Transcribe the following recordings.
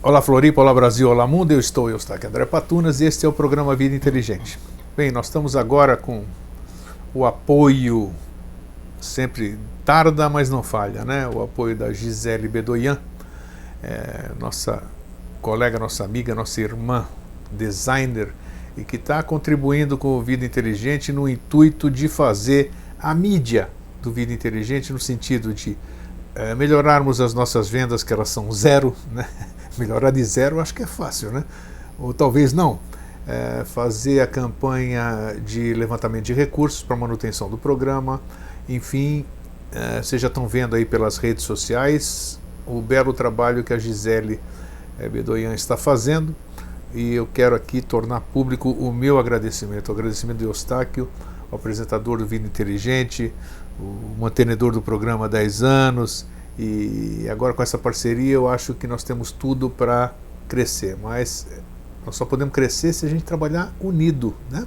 Olá Floripa, olá Brasil, olá mundo, eu estou aqui André Patunas e este é o programa Vida Inteligente. Bem, nós estamos agora com o apoio, sempre tarda, mas não falha, né? O apoio da Gisele Bedoyan, nossa colega, nossa amiga, nossa irmã, designer, e que está contribuindo com o Vida Inteligente no intuito de fazer a mídia do Vida Inteligente no sentido de melhorarmos as nossas vendas, que elas são zero, né? Melhorar de zero acho que é fácil, né? Ou talvez não. Fazer a campanha de levantamento de recursos para manutenção do programa. Enfim, vocês já estão vendo aí pelas redes sociais o belo trabalho que a Gisele Bedoyan está fazendo. E eu quero aqui tornar público o meu agradecimento. O agradecimento do Eustáquio, o apresentador do Vida Inteligente, o mantenedor do programa há 10 anos. E agora com essa parceria eu acho que nós temos tudo para crescer, mas nós só podemos crescer se a gente trabalhar unido, né?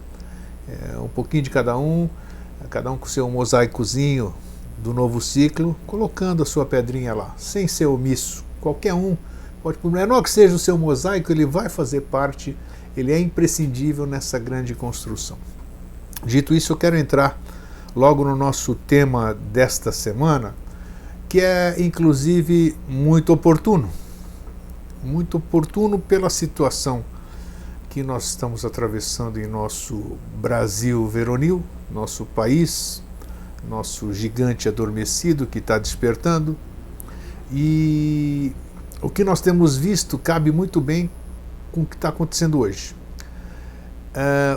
Um pouquinho de cada um com seu mosaicozinho do novo ciclo, colocando a sua pedrinha lá, sem ser omisso. Qualquer um pode, por menor que seja o seu mosaico, ele vai fazer parte, ele é imprescindível nessa grande construção. Dito isso, eu quero entrar logo no nosso tema desta semana, que é inclusive muito oportuno pela situação que nós estamos atravessando em nosso Brasil veronil, nosso país, nosso gigante adormecido que está despertando. E o que nós temos visto cabe muito bem com o que está acontecendo hoje.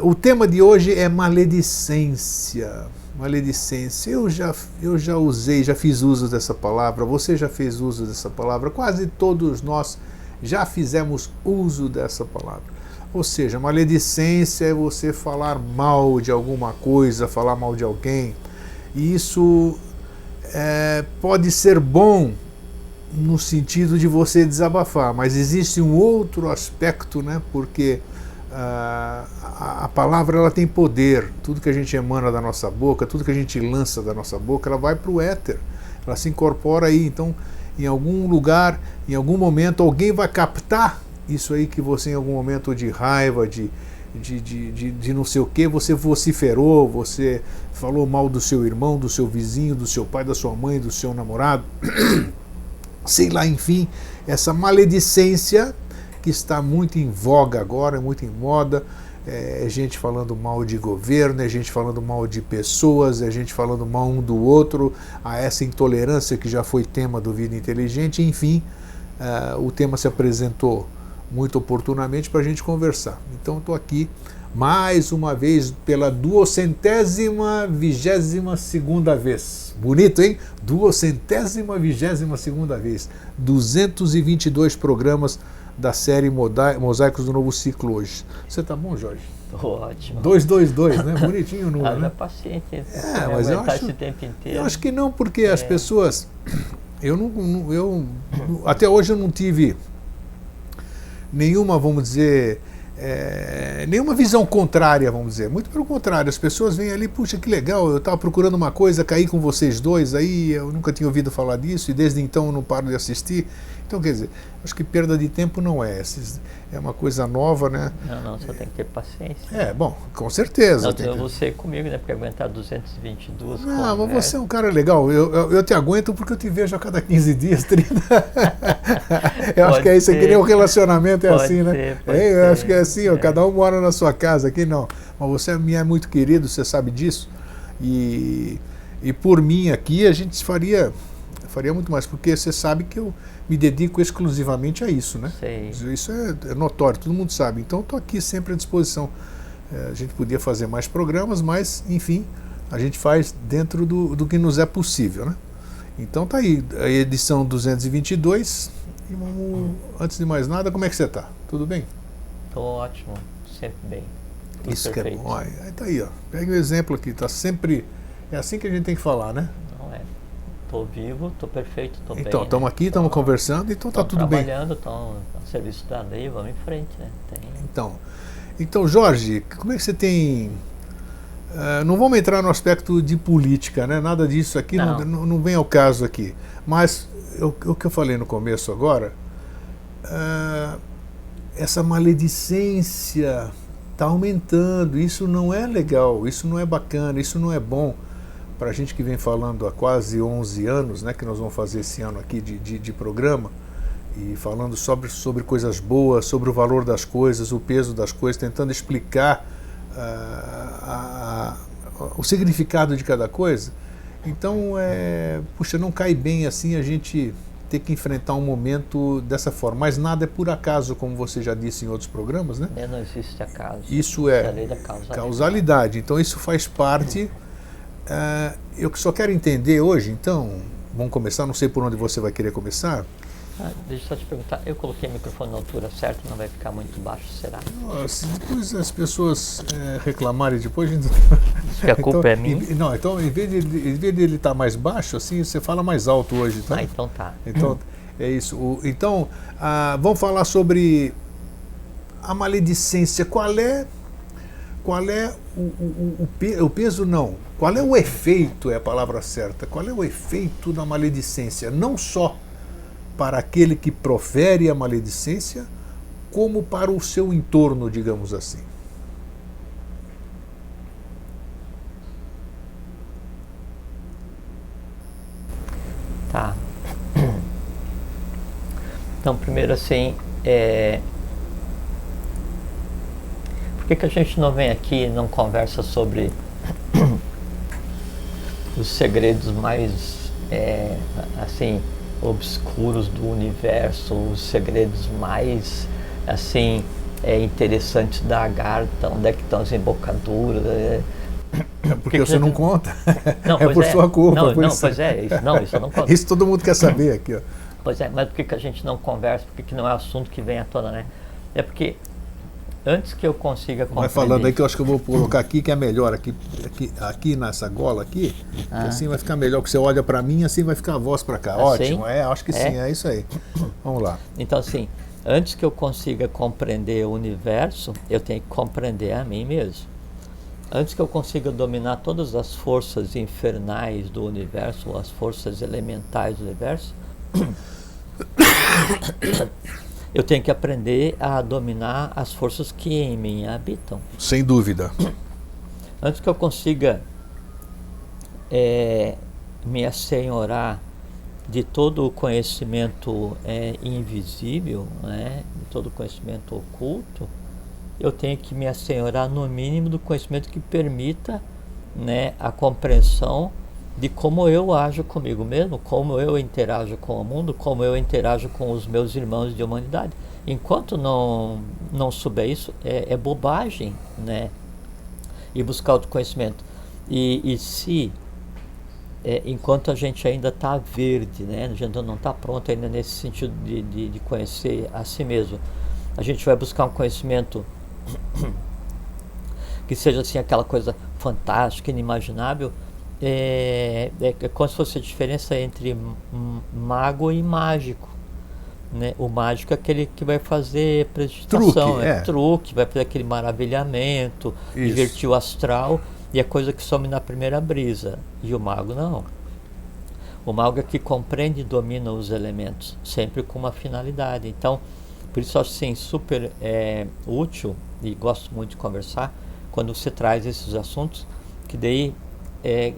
O tema de hoje é maledicência. Maledicência, eu já usei, já fiz uso dessa palavra, você já fez uso dessa palavra, quase todos nós já fizemos uso dessa palavra. Ou seja, maledicência é você falar mal de alguma coisa, falar mal de alguém, e isso pode ser bom no sentido de você desabafar, mas existe um outro aspecto, né? Porque a palavra ela tem poder, tudo que a gente emana da nossa boca, tudo que a gente lança da nossa boca, ela vai para o éter, ela se incorpora aí, então em algum lugar, em algum momento, alguém vai captar isso aí que você em algum momento de raiva, de não sei o que, você vociferou, você falou mal do seu irmão, do seu vizinho, do seu pai, da sua mãe, do seu namorado, sei lá, enfim, essa maledicência que está muito em voga agora, muito em moda, é gente falando mal de governo, é gente falando mal de pessoas, é gente falando mal um do outro, a essa intolerância que já foi tema do Vida Inteligente, enfim, o tema se apresentou muito oportunamente para a gente conversar. Então estou aqui mais uma vez pela 222ª vez. Bonito, hein? 222ª vez. 222 programas da série Mosaicos do Novo Ciclo hoje. Você tá bom, Jorge? Tô ótimo. 222, né? Bonitinho o número, né? Paciente. Mas eu acho, esse tempo inteiro. Eu acho que não, porque as pessoas... até hoje eu não tive nenhuma, vamos dizer... nenhuma visão contrária, vamos dizer. Muito pelo contrário, as pessoas vêm ali, puxa, que legal, eu estava procurando uma coisa, caí com vocês dois, aí eu nunca tinha ouvido falar disso e desde então eu não paro de assistir. Então, quer dizer, acho que perda de tempo não é. É uma coisa nova, né? Não, só tem que ter paciência. Bom, com certeza. Você comigo, né? Porque aguentar 222 Não, mas você é um cara legal. Eu te aguento porque eu te vejo a cada 15 dias, 30. Eu acho que é isso, que nem o relacionamento é assim, né? Eu acho que é assim, ó, cada um mora na sua casa, aqui não. Mas você me é muito querido, você sabe disso. E por mim aqui a gente faria muito mais, porque você sabe que eu me dedico exclusivamente a isso, né? Sei. Isso é notório, todo mundo sabe. Então estou aqui sempre à disposição. A gente podia fazer mais programas, mas, enfim, a gente faz dentro do que nos é possível, né? Então tá aí, a edição 222. E antes de mais nada, como é que você está? Tudo bem? Estou ótimo, sempre bem. Tudo isso perfeito. Que é bom. Aí tá aí, ó. Pega o exemplo aqui, tá sempre... É assim que a gente tem que falar, né? Estou vivo, estou perfeito, estou bem. Então, estamos aqui, estamos conversando, então está tudo bem. Trabalhando, estão a serviço da lei, vamos em frente, né? Então, Jorge, como é que você tem... não vamos entrar no aspecto de política, né? Nada disso aqui não vem ao caso aqui. Mas o que eu falei no começo agora, essa maledicência está aumentando. Isso não é legal, isso não é bacana, isso não é bom. Para a gente que vem falando há quase 11 anos, né, que nós vamos fazer esse ano aqui de programa, e falando sobre coisas boas, sobre o valor das coisas, o peso das coisas, tentando explicar o significado de cada coisa. Então, puxa, não cai bem assim a gente ter que enfrentar um momento dessa forma. Mas nada é por acaso, como você já disse em outros programas, né? Não existe acaso. Isso é a lei da causalidade. Então, isso faz parte. Eu só quero entender hoje, então, vamos começar, não sei por onde você vai querer começar. Deixa eu só te perguntar, eu coloquei o microfone na altura certa, não vai ficar muito baixo, será? Nossa, depois as pessoas reclamarem depois... Que a culpa é minha? Não, então em vez de ele estar mais baixo, assim, você fala mais alto hoje, tá? Então tá. Então, é isso. Então, vamos falar sobre a maledicência. Qual é o peso, não. Qual é o efeito, é a palavra certa, qual é o efeito da maledicência? Não só para aquele que profere a maledicência, como para o seu entorno, digamos assim. Tá. Então, primeiro assim, por que a gente não vem aqui e não conversa sobre os segredos mais, assim, obscuros do universo, os segredos mais, assim, interessantes da Agartha, onde é que estão as embocaduras? Porque você não conta. Não, por sua culpa. Isso eu não conto. Isso todo mundo quer saber aqui, ó. Pois é, mas por que a gente não conversa? Por que não é assunto que vem à tona, né? É porque antes que eu consiga compreender... Vai falando aí que eu acho que eu vou colocar aqui que é melhor, aqui nessa gola aqui, que assim vai ficar melhor, que você olha para mim, assim vai ficar a voz para cá. Assim? Ótimo, acho que sim, é isso aí. Vamos lá. Então assim, antes que eu consiga compreender o universo, eu tenho que compreender a mim mesmo. Antes que eu consiga dominar todas as forças infernais do universo, ou as forças elementais do universo, eu tenho que aprender a dominar as forças que em mim habitam. Sem dúvida. Antes que eu consiga me assenhorar de todo o conhecimento invisível, né, de todo o conhecimento oculto, eu tenho que me assenhorar no mínimo do conhecimento que permita, né, a compreensão de como eu ajo comigo mesmo, como eu interajo com o mundo, como eu interajo com os meus irmãos de humanidade. Enquanto não souber isso, é bobagem, né? E buscar autoconhecimento. E se, enquanto a gente ainda está verde, né? A gente não está pronto ainda nesse sentido de conhecer a si mesmo, a gente vai buscar um conhecimento que seja assim aquela coisa fantástica, inimaginável. É como se fosse a diferença entre mago e mágico, né? O mágico é aquele que vai fazer prestidigitação, truque, vai fazer aquele maravilhamento, divertir o astral, e é coisa que some na primeira brisa. E o mago não. O mago é que compreende e domina os elementos, sempre com uma finalidade. Então, por isso eu acho assim, super útil, e gosto muito de conversar, quando você traz esses assuntos, que daí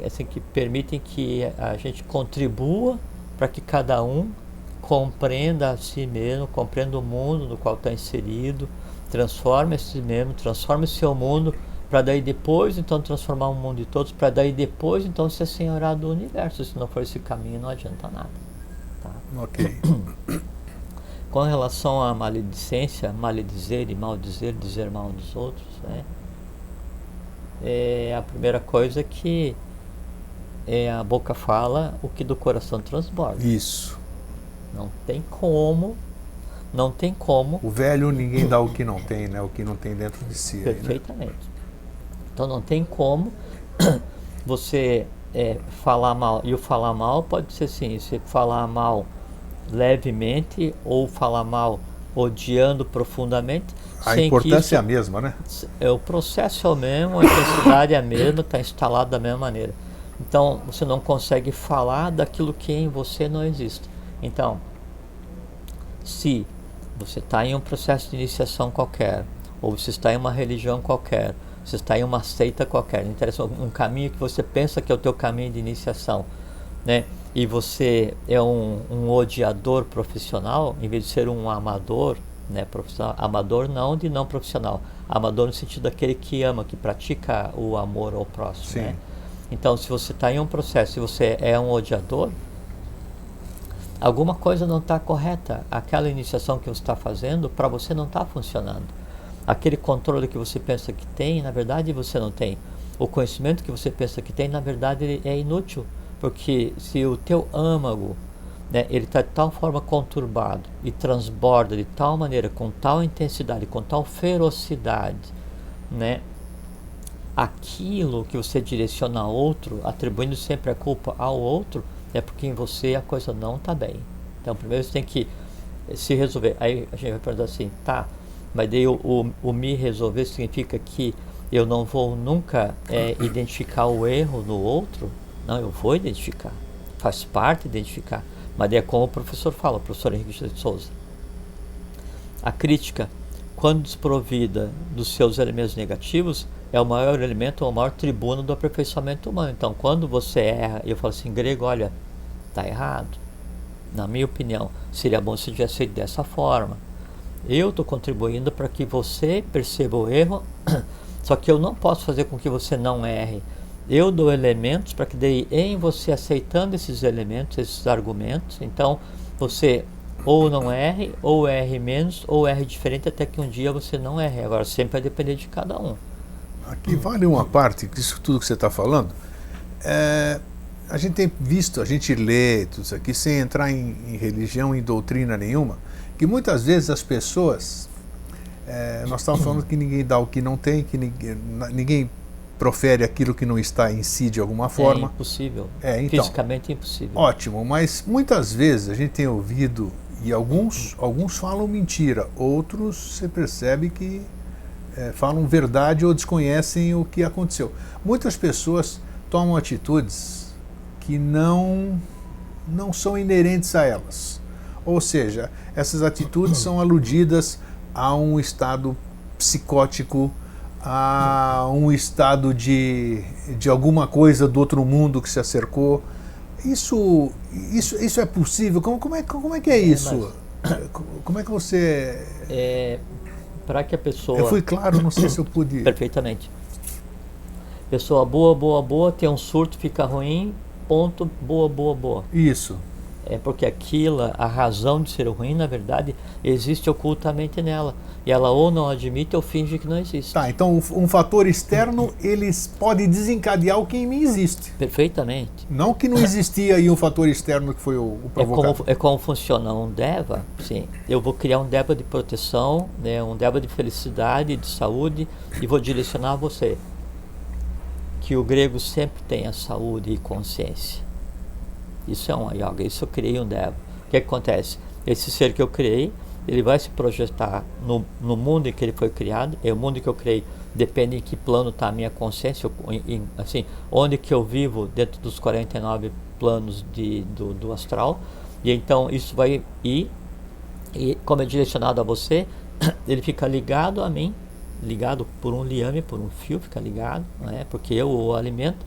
assim, que permitem que a gente contribua para que cada um compreenda a si mesmo, compreenda o mundo no qual está inserido, transforme a si mesmo, transforme o seu mundo, para daí depois então transformar o mundo de todos, para daí depois então ser senhorado do universo. Se não for esse caminho, não adianta nada, tá? Ok. Com relação à maledicência, maledizer e maldizer, dizer mal dos outros, né? A primeira coisa é que a boca fala o que do coração transborda. Isso. Não tem como. O velho ninguém dá o que não tem, né? O que não tem dentro de si. Perfeitamente. Aí, né? Então não tem como você falar mal. E o falar mal pode ser assim, você falar mal levemente ou falar mal odiando profundamente. A importância é a mesma, né? O processo é o mesmo, a intensidade é a mesma, está instalado da mesma maneira. Então, você não consegue falar daquilo que em você não existe. Então, se Você está em um processo de iniciação qualquer, ou você está em uma religião qualquer, você está em uma seita qualquer, não interessa, um caminho que você pensa que é o teu caminho de iniciação, né? E você é um odiador profissional, em vez de ser um amador, né, profissional, amador não de não profissional, amador no sentido daquele que ama, que pratica o amor ao próximo, Sim. né? Então, se você está em um processo e você é um odiador, alguma coisa não está correta. Aquela iniciação que você está fazendo, para você não está funcionando. Aquele controle que você pensa que tem, na verdade você não tem. O conhecimento que você pensa que tem, na verdade ele é inútil. Porque se o teu âmago, né, ele está de tal forma conturbado e transborda de tal maneira, com tal intensidade, com tal ferocidade, né, aquilo que você direciona a outro, atribuindo sempre a culpa ao outro, é porque em você a coisa não está bem. Então primeiro você tem que se resolver. Aí a gente vai perguntar assim, tá, mas daí o me resolver significa que eu não vou nunca identificar o erro no outro? Não, eu vou identificar. Faz parte identificar. Mas daí é como o professor fala, o professor Henrique de Souza. A crítica, quando desprovida dos seus elementos negativos, é o maior elemento, o maior tribuno do aperfeiçoamento humano. Então, quando você erra, eu falo assim, Grego, olha, está errado. Na minha opinião, seria bom se tivesse feito dessa forma. Eu estou contribuindo para que você perceba o erro, só que eu não posso fazer com que você não erre. Eu dou elementos para que daí, em você aceitando esses elementos, esses argumentos, então você ou não erre, ou erre menos, ou erre diferente, até que um dia você não erre. Agora, sempre vai depender de cada um. Aqui vale uma parte disso tudo que você está falando. A gente tem visto, a gente lê tudo isso aqui sem entrar em religião, em doutrina nenhuma, que muitas vezes as pessoas, nós estamos falando que ninguém dá o que não tem, que ninguém profere aquilo que não está em si de alguma forma. É impossível, então, fisicamente impossível. Ótimo, mas muitas vezes a gente tem ouvido, e alguns falam mentira, outros você percebe que falam verdade ou desconhecem o que aconteceu. Muitas pessoas tomam atitudes que não são inerentes a elas. Ou seja, essas atitudes são aludidas a um estado psicótico, a um estado de alguma coisa do outro mundo que se acercou. Isso é possível? Como é que é isso? Como é que você... para que a pessoa... Eu fui claro, não sei se eu pude... Perfeitamente. Pessoa boa, tem um surto, fica ruim, ponto, boa. Isso. É porque aquilo, a razão de ser ruim, na verdade, existe ocultamente nela. E ela ou não admite ou finge que não existe. Tá, então um fator externo, eles podem desencadear o que em mim existe. Perfeitamente. Não que não existia aí um fator externo que foi o provocado. É como funciona um Deva. Sim, eu vou criar um Deva de proteção, né, um Deva de felicidade, de saúde, e vou direcionar a você. Que o grego sempre tenha saúde e consciência. Isso é uma yoga, isso eu criei um Deva. O que acontece? Esse ser que eu criei, ele vai se projetar no mundo em que ele foi criado. O mundo que eu criei depende em que plano está a minha consciência, assim, onde que eu vivo dentro dos 49 planos do astral. E então isso vai ir, e como é direcionado a você, ele fica ligado a mim, ligado por um liame, por um fio, fica ligado, né? Porque eu o alimento,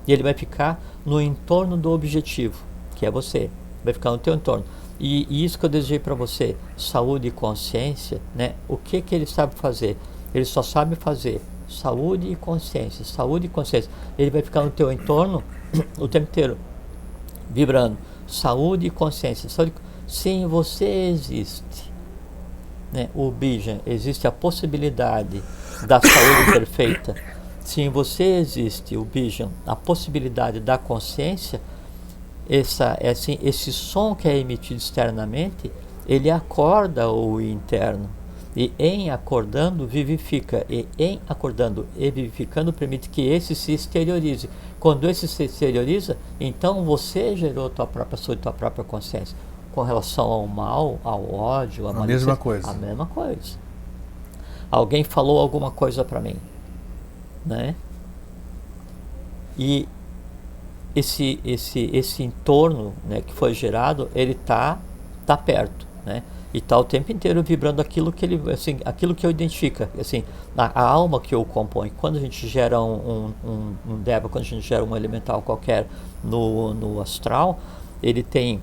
e ele vai ficar no entorno do objetivo, que é você, vai ficar no teu entorno. E isso que eu desejei para você, saúde e consciência, né? O que ele sabe fazer? Ele só sabe fazer saúde e consciência, saúde e consciência. Ele vai ficar no teu entorno o tempo inteiro, vibrando, saúde e consciência. Sim, você existe. Né? O Bijan, existe a possibilidade da saúde perfeita. Sim, você existe, o Bijan, a possibilidade da consciência. Esse som que é emitido externamente, ele acorda o interno, e em acordando vivifica, e em acordando e vivificando permite que esse se exteriorize. Quando esse se exterioriza, então você gerou tua própria saúde, tua própria consciência. Com relação ao mal, ao ódio, a mesma coisa. A mesma coisa. Alguém falou alguma coisa para mim, né? E esse entorno, né, que foi gerado, ele tá perto, né? e está o tempo inteiro vibrando aquilo que ele, assim, aquilo que eu identifica, assim, a alma que o compõe. Quando a gente gera um Deva, quando a gente gera um elemental qualquer no astral, ele tem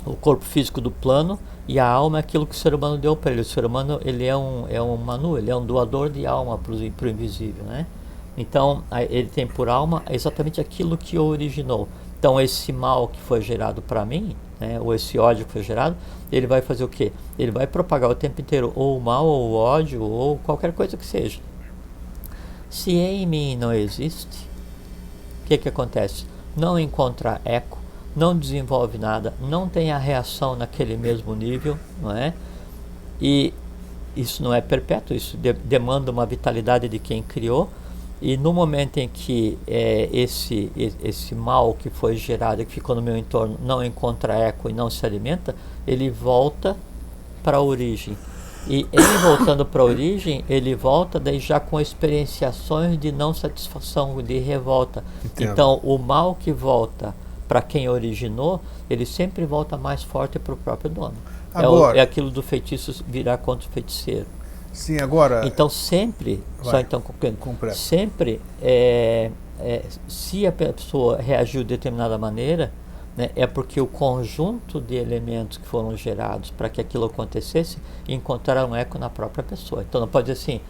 o corpo físico do plano e a alma é aquilo que o ser humano deu para ele. O ser humano, ele é um Manu, ele é um doador de alma para o invisível, né? Então ele tem por alma exatamente aquilo que o originou. Então esse mal que foi gerado para mim, né, ou esse ódio que foi gerado, ele vai fazer o quê? Ele vai propagar o tempo inteiro ou o mal, ou o ódio, ou qualquer coisa que seja. Se em mim não existe, o que acontece? Não encontra eco, não desenvolve nada, não tem a reação naquele mesmo nível, não é? E isso não é perpétuo, isso demanda uma vitalidade de quem criou. E no momento em que esse mal que foi gerado, que ficou no meu entorno, não encontra eco e não se alimenta, ele volta para a origem. E ele voltando para a origem, ele volta daí já com experienciações de não satisfação, de revolta. Entendo. Então o mal que volta para quem originou, ele sempre volta mais forte para o próprio dono. Agora, É aquilo do feitiço virar contra o feiticeiro. Sim, agora... Então sempre, Vai, sempre se a pessoa reagiu de determinada maneira, né, é porque o conjunto de elementos que foram gerados para que aquilo acontecesse encontraram eco na própria pessoa. Então não pode dizer assim,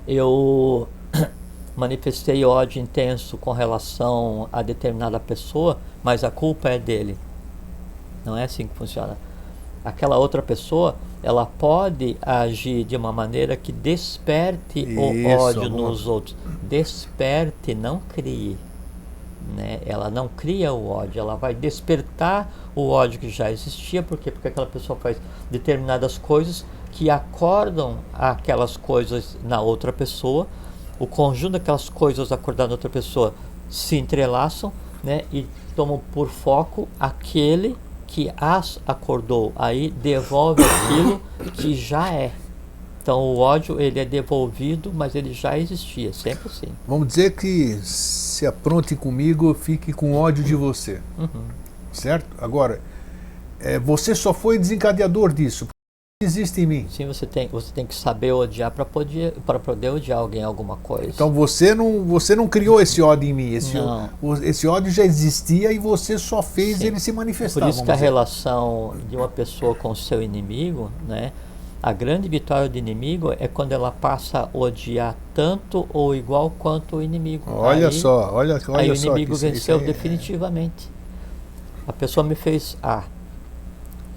eu manifestei ódio intenso com relação a determinada pessoa, mas a culpa é dele. Não é assim que funciona. Aquela outra pessoa, ela pode agir de uma maneira que desperte o ódio nos outros. Desperte, não crie. Né? Ela não cria o ódio, ela vai despertar o ódio que já existia. Por quê? Porque aquela pessoa faz determinadas coisas que acordam aquelas coisas na outra pessoa. O conjunto daquelas coisas acordadas na outra pessoa se entrelaçam, né? E tomam por foco aquele que as acordou, aí devolve aquilo que já é. Então o ódio, ele é devolvido, mas ele já existia, sempre assim. Vamos dizer que se apronte comigo, fique com ódio de você. Certo? Agora, você só foi desencadeador disso. Existe em mim. Sim, você tem que saber odiar para poder odiar alguém, alguma coisa. Então você não criou esse ódio em mim. Esse ódio já existia e você só fez ele se manifestar. Por isso que a relação de uma pessoa com o seu inimigo, né? A grande vitória do inimigo é quando ela passa a odiar tanto ou igual quanto o inimigo. Olha só aí o só inimigo que venceu definitivamente. A pessoa me fez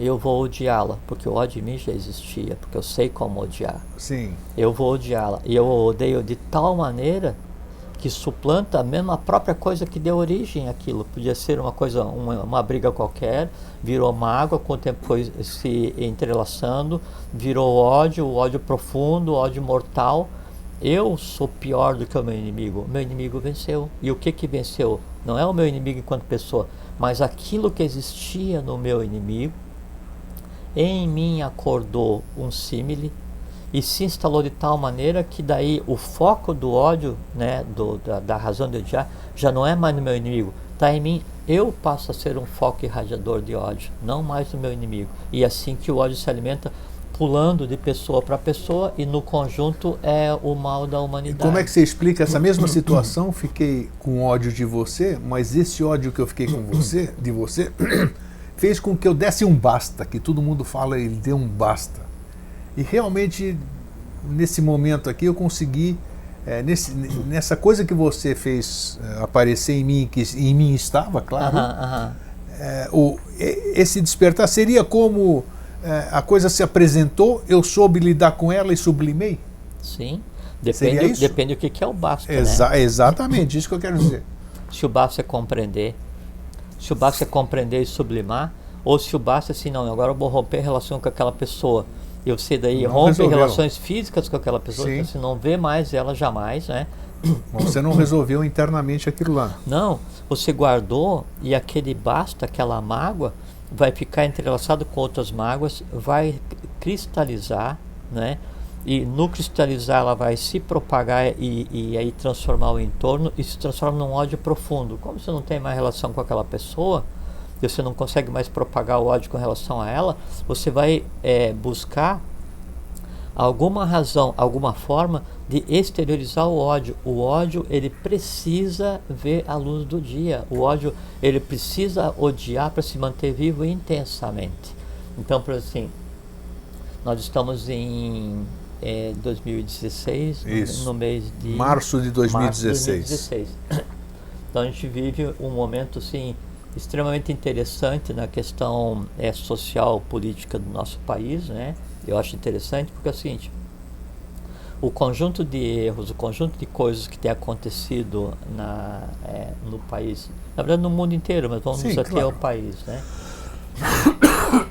eu vou odiá-la, porque o ódio em mim já existia, porque eu sei como odiar. Sim. Eu vou odiá-la. E eu odeio de tal maneira que suplanta mesmo a própria coisa que deu origem àquilo. Podia ser uma coisa, uma briga qualquer, virou mágoa, com o tempo foi se entrelaçando, virou ódio, o ódio profundo, o ódio mortal. Eu sou pior do que o meu inimigo. O meu inimigo venceu. E o que venceu? Não é o meu inimigo enquanto pessoa, mas aquilo que existia no meu inimigo, em mim acordou um símile e se instalou de tal maneira que daí o foco do ódio, né, da razão de odiar, já não é mais no meu inimigo, está em mim. Eu passo a ser um foco irradiador de ódio, não mais no meu inimigo. E assim que o ódio se alimenta, pulando de pessoa para pessoa, e no conjunto é o mal da humanidade. E como é que você explica essa mesma situação? Fiquei com ódio de você, mas esse ódio que eu fiquei com você, de você, fez com que eu desse um basta, que todo mundo fala, ele deu um basta. E realmente, nesse momento aqui, eu consegui, nessa coisa que você fez aparecer em mim, que em mim estava, claro, esse despertar seria como a coisa se apresentou, eu soube lidar com ela e sublimei? Sim, depende do que é o basta, né? Exatamente, isso que eu quero dizer. Se o basta é compreender, e sublimar, ou se o basta é assim, não, agora eu vou romper relação com aquela pessoa. Eu sei daí, rompe relações físicas com aquela pessoa, que você não vê mais ela jamais, né? Você não resolveu internamente aquilo lá. Não, você guardou e aquele basta, aquela mágoa, vai ficar entrelaçado com outras mágoas, vai cristalizar, né? E no cristalizar ela vai se propagar e aí transformar o entorno e se transforma num ódio profundo. Como você não tem mais relação com aquela pessoa, e você não consegue mais propagar o ódio com relação a ela, você vai buscar alguma razão, alguma forma de exteriorizar o ódio. O ódio, ele precisa ver a luz do dia. O ódio, ele precisa odiar para se manter vivo intensamente. Então, por assim, nós estamos em 2016, no mês de março de 2016. Março de 2016. Então a gente vive um momento assim extremamente interessante na questão social, política do nosso país, né? Eu acho interessante porque é o seguinte: o conjunto de erros, o conjunto de coisas que tem acontecido no país, na verdade no mundo inteiro, mas vamos nos ater ao país, né?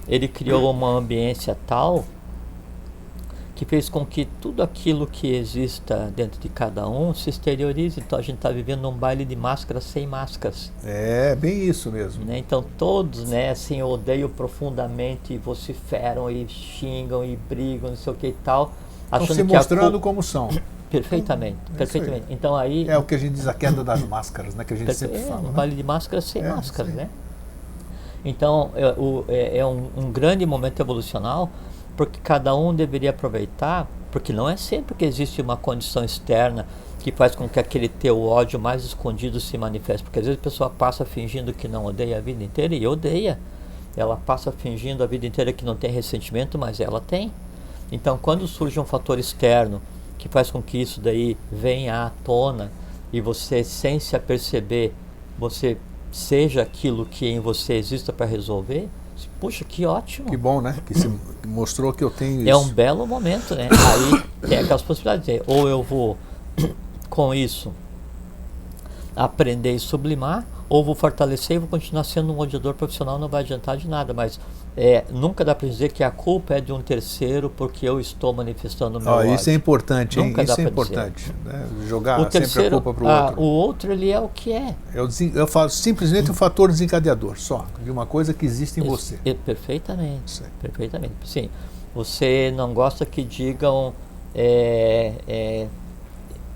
Ele criou uma ambiência tal que fez com que tudo aquilo que exista dentro de cada um se exteriorize. Então a gente está vivendo um baile de máscaras sem máscaras. É bem isso mesmo. Né? Então todos, né, assim, odeiam profundamente, vociferam e xingam e brigam, não sei o que e tal. Estão se mostrando como são. Perfeitamente, perfeitamente. Então aí é o que a gente diz, a queda das máscaras, né, que a gente sempre fala. Um baile de máscaras sem máscaras, né? Então é um grande momento evolucional, porque cada um deveria aproveitar, porque não é sempre que existe uma condição externa que faz com que aquele teu ódio mais escondido se manifeste, porque às vezes a pessoa passa fingindo que não odeia a vida inteira e odeia. Ela passa fingindo a vida inteira que não tem ressentimento, mas ela tem. Então quando surge um fator externo que faz com que isso daí venha à tona e você, sem se aperceber, você seja aquilo que em você exista para resolver, puxa, que ótimo. Que bom, né? Que se mostrou que eu tenho isso. É um belo momento, né? Aí tem aquelas possibilidades de, ou eu vou com isso aprender e sublimar, ou vou fortalecer e vou continuar sendo um odiador profissional, não vai adiantar de nada, mas nunca dá para dizer que a culpa é de um terceiro porque eu estou manifestando o meu ódio. Isso é importante, hein? Nunca isso dá é importante. Né? Jogar o terceiro, sempre a culpa para o outro. O outro, ele é o que é. Eu falo simplesmente um fator desencadeador, só, de uma coisa que existe em você. Perfeitamente. Sim. Perfeitamente. Sim, você não gosta que digam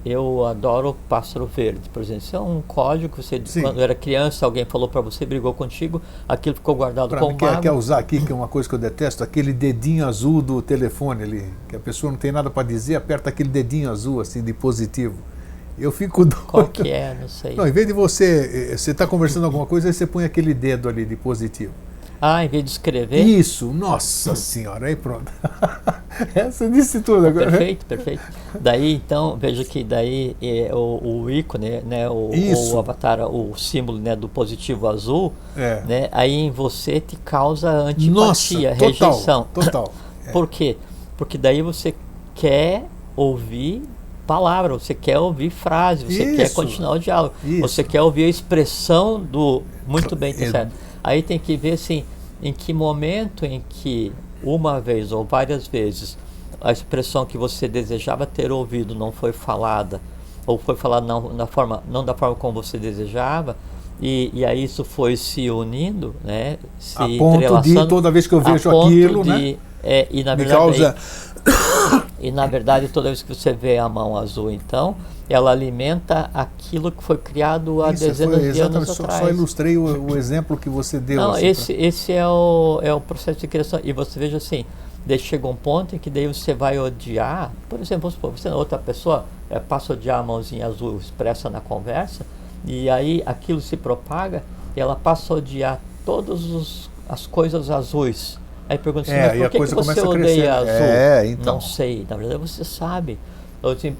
eu adoro pássaro verde, por exemplo. Isso é um código que você, quando era criança, alguém falou para você, brigou contigo, aquilo ficou guardado como mágoa. Quer usar aqui, que é uma coisa que eu detesto, aquele dedinho azul do telefone ali, que a pessoa não tem nada para dizer, aperta aquele dedinho azul, assim, de positivo. Eu fico doido. Qual que é? Não sei. Não, em vez de você está conversando alguma coisa, aí você põe aquele dedo ali de positivo. Em vez de escrever? Isso, nossa senhora, aí pronto. Essa disse tudo agora. Perfeito, perfeito. Daí, então, veja que daí o ícone, né, o avatar, o símbolo, né, do positivo azul, né, aí em você te causa antipatia, rejeição. Total. Por quê? Porque daí você quer ouvir palavra, você quer ouvir frase, você quer continuar o diálogo, você quer ouvir a expressão do muito bem, tá certo? Aí tem que ver assim, em que momento em que uma vez ou várias vezes a expressão que você desejava ter ouvido não foi falada, ou foi falada não da forma como você desejava, e aí isso foi se unindo, né, se entrelaçando. De toda vez que eu vejo aquilo, né, e na verdade e na verdade toda vez que você vê a mão azul, então ela alimenta aquilo que foi criado há dezenas de anos atrás. Só ilustrei o exemplo que você deu. Não, assim, esse é o processo de criação. E você veja assim, daí chega um ponto em que daí você vai odiar, por exemplo, você outra pessoa passa a odiar a mãozinha azul expressa na conversa, e aí aquilo se propaga, e ela passa a odiar todas as coisas azuis. Aí pergunta assim, mas por que você odeia azul? Então. Não sei, na verdade você sabe.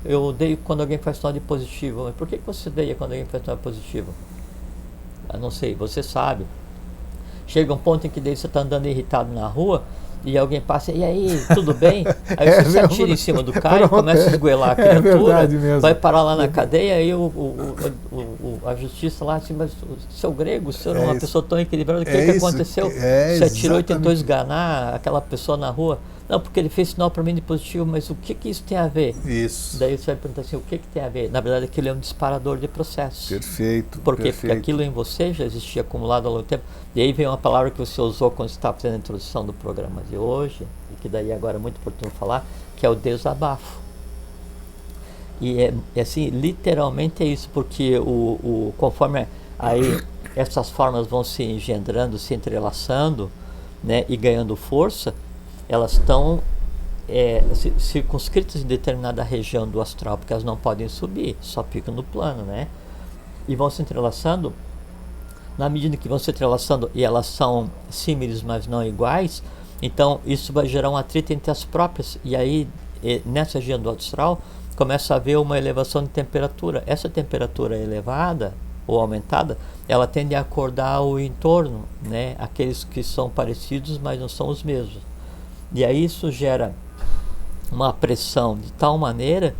Eu odeio quando alguém faz sinal de positivo. Mas por que você odeia quando alguém faz sinal de positivo? Eu não sei, você sabe. Chega um ponto em que daí você está andando irritado na rua e alguém passa, e aí, tudo bem? Aí você se atira em cima do cara e começa a esgoelar a criatura, vai parar lá na cadeia, aí a justiça lá assim, mas seu grego, o senhor é uma pessoa tão equilibrada, o que aconteceu? Você atirou e tentou esganar aquela pessoa na rua? Não, porque ele fez sinal para mim de positivo, mas o que isso tem a ver? Isso. Daí você vai perguntar assim, o que tem a ver? Na verdade, aquilo é um disparador de processos. Perfeito. Por quê? Porque aquilo em você já existia acumulado ao longo do tempo. E aí vem uma palavra que você usou quando você estava fazendo a introdução do programa de hoje, e que daí agora é muito oportuno falar, que é o desabafo. E assim, literalmente é isso, porque conforme aí essas formas vão se engendrando, se entrelaçando, né, e ganhando força, elas estão circunscritas em determinada região do astral, porque elas não podem subir, só ficam no plano, né? E vão se entrelaçando. Na medida que vão se entrelaçando e elas são símiles, mas não iguais, então isso vai gerar um atrito entre as próprias. E aí, nessa região do astral, começa a haver uma elevação de temperatura. Essa temperatura elevada ou aumentada, ela tende a acordar o entorno, né? Aqueles que são parecidos, mas não são os mesmos. E aí isso gera uma pressão de tal maneira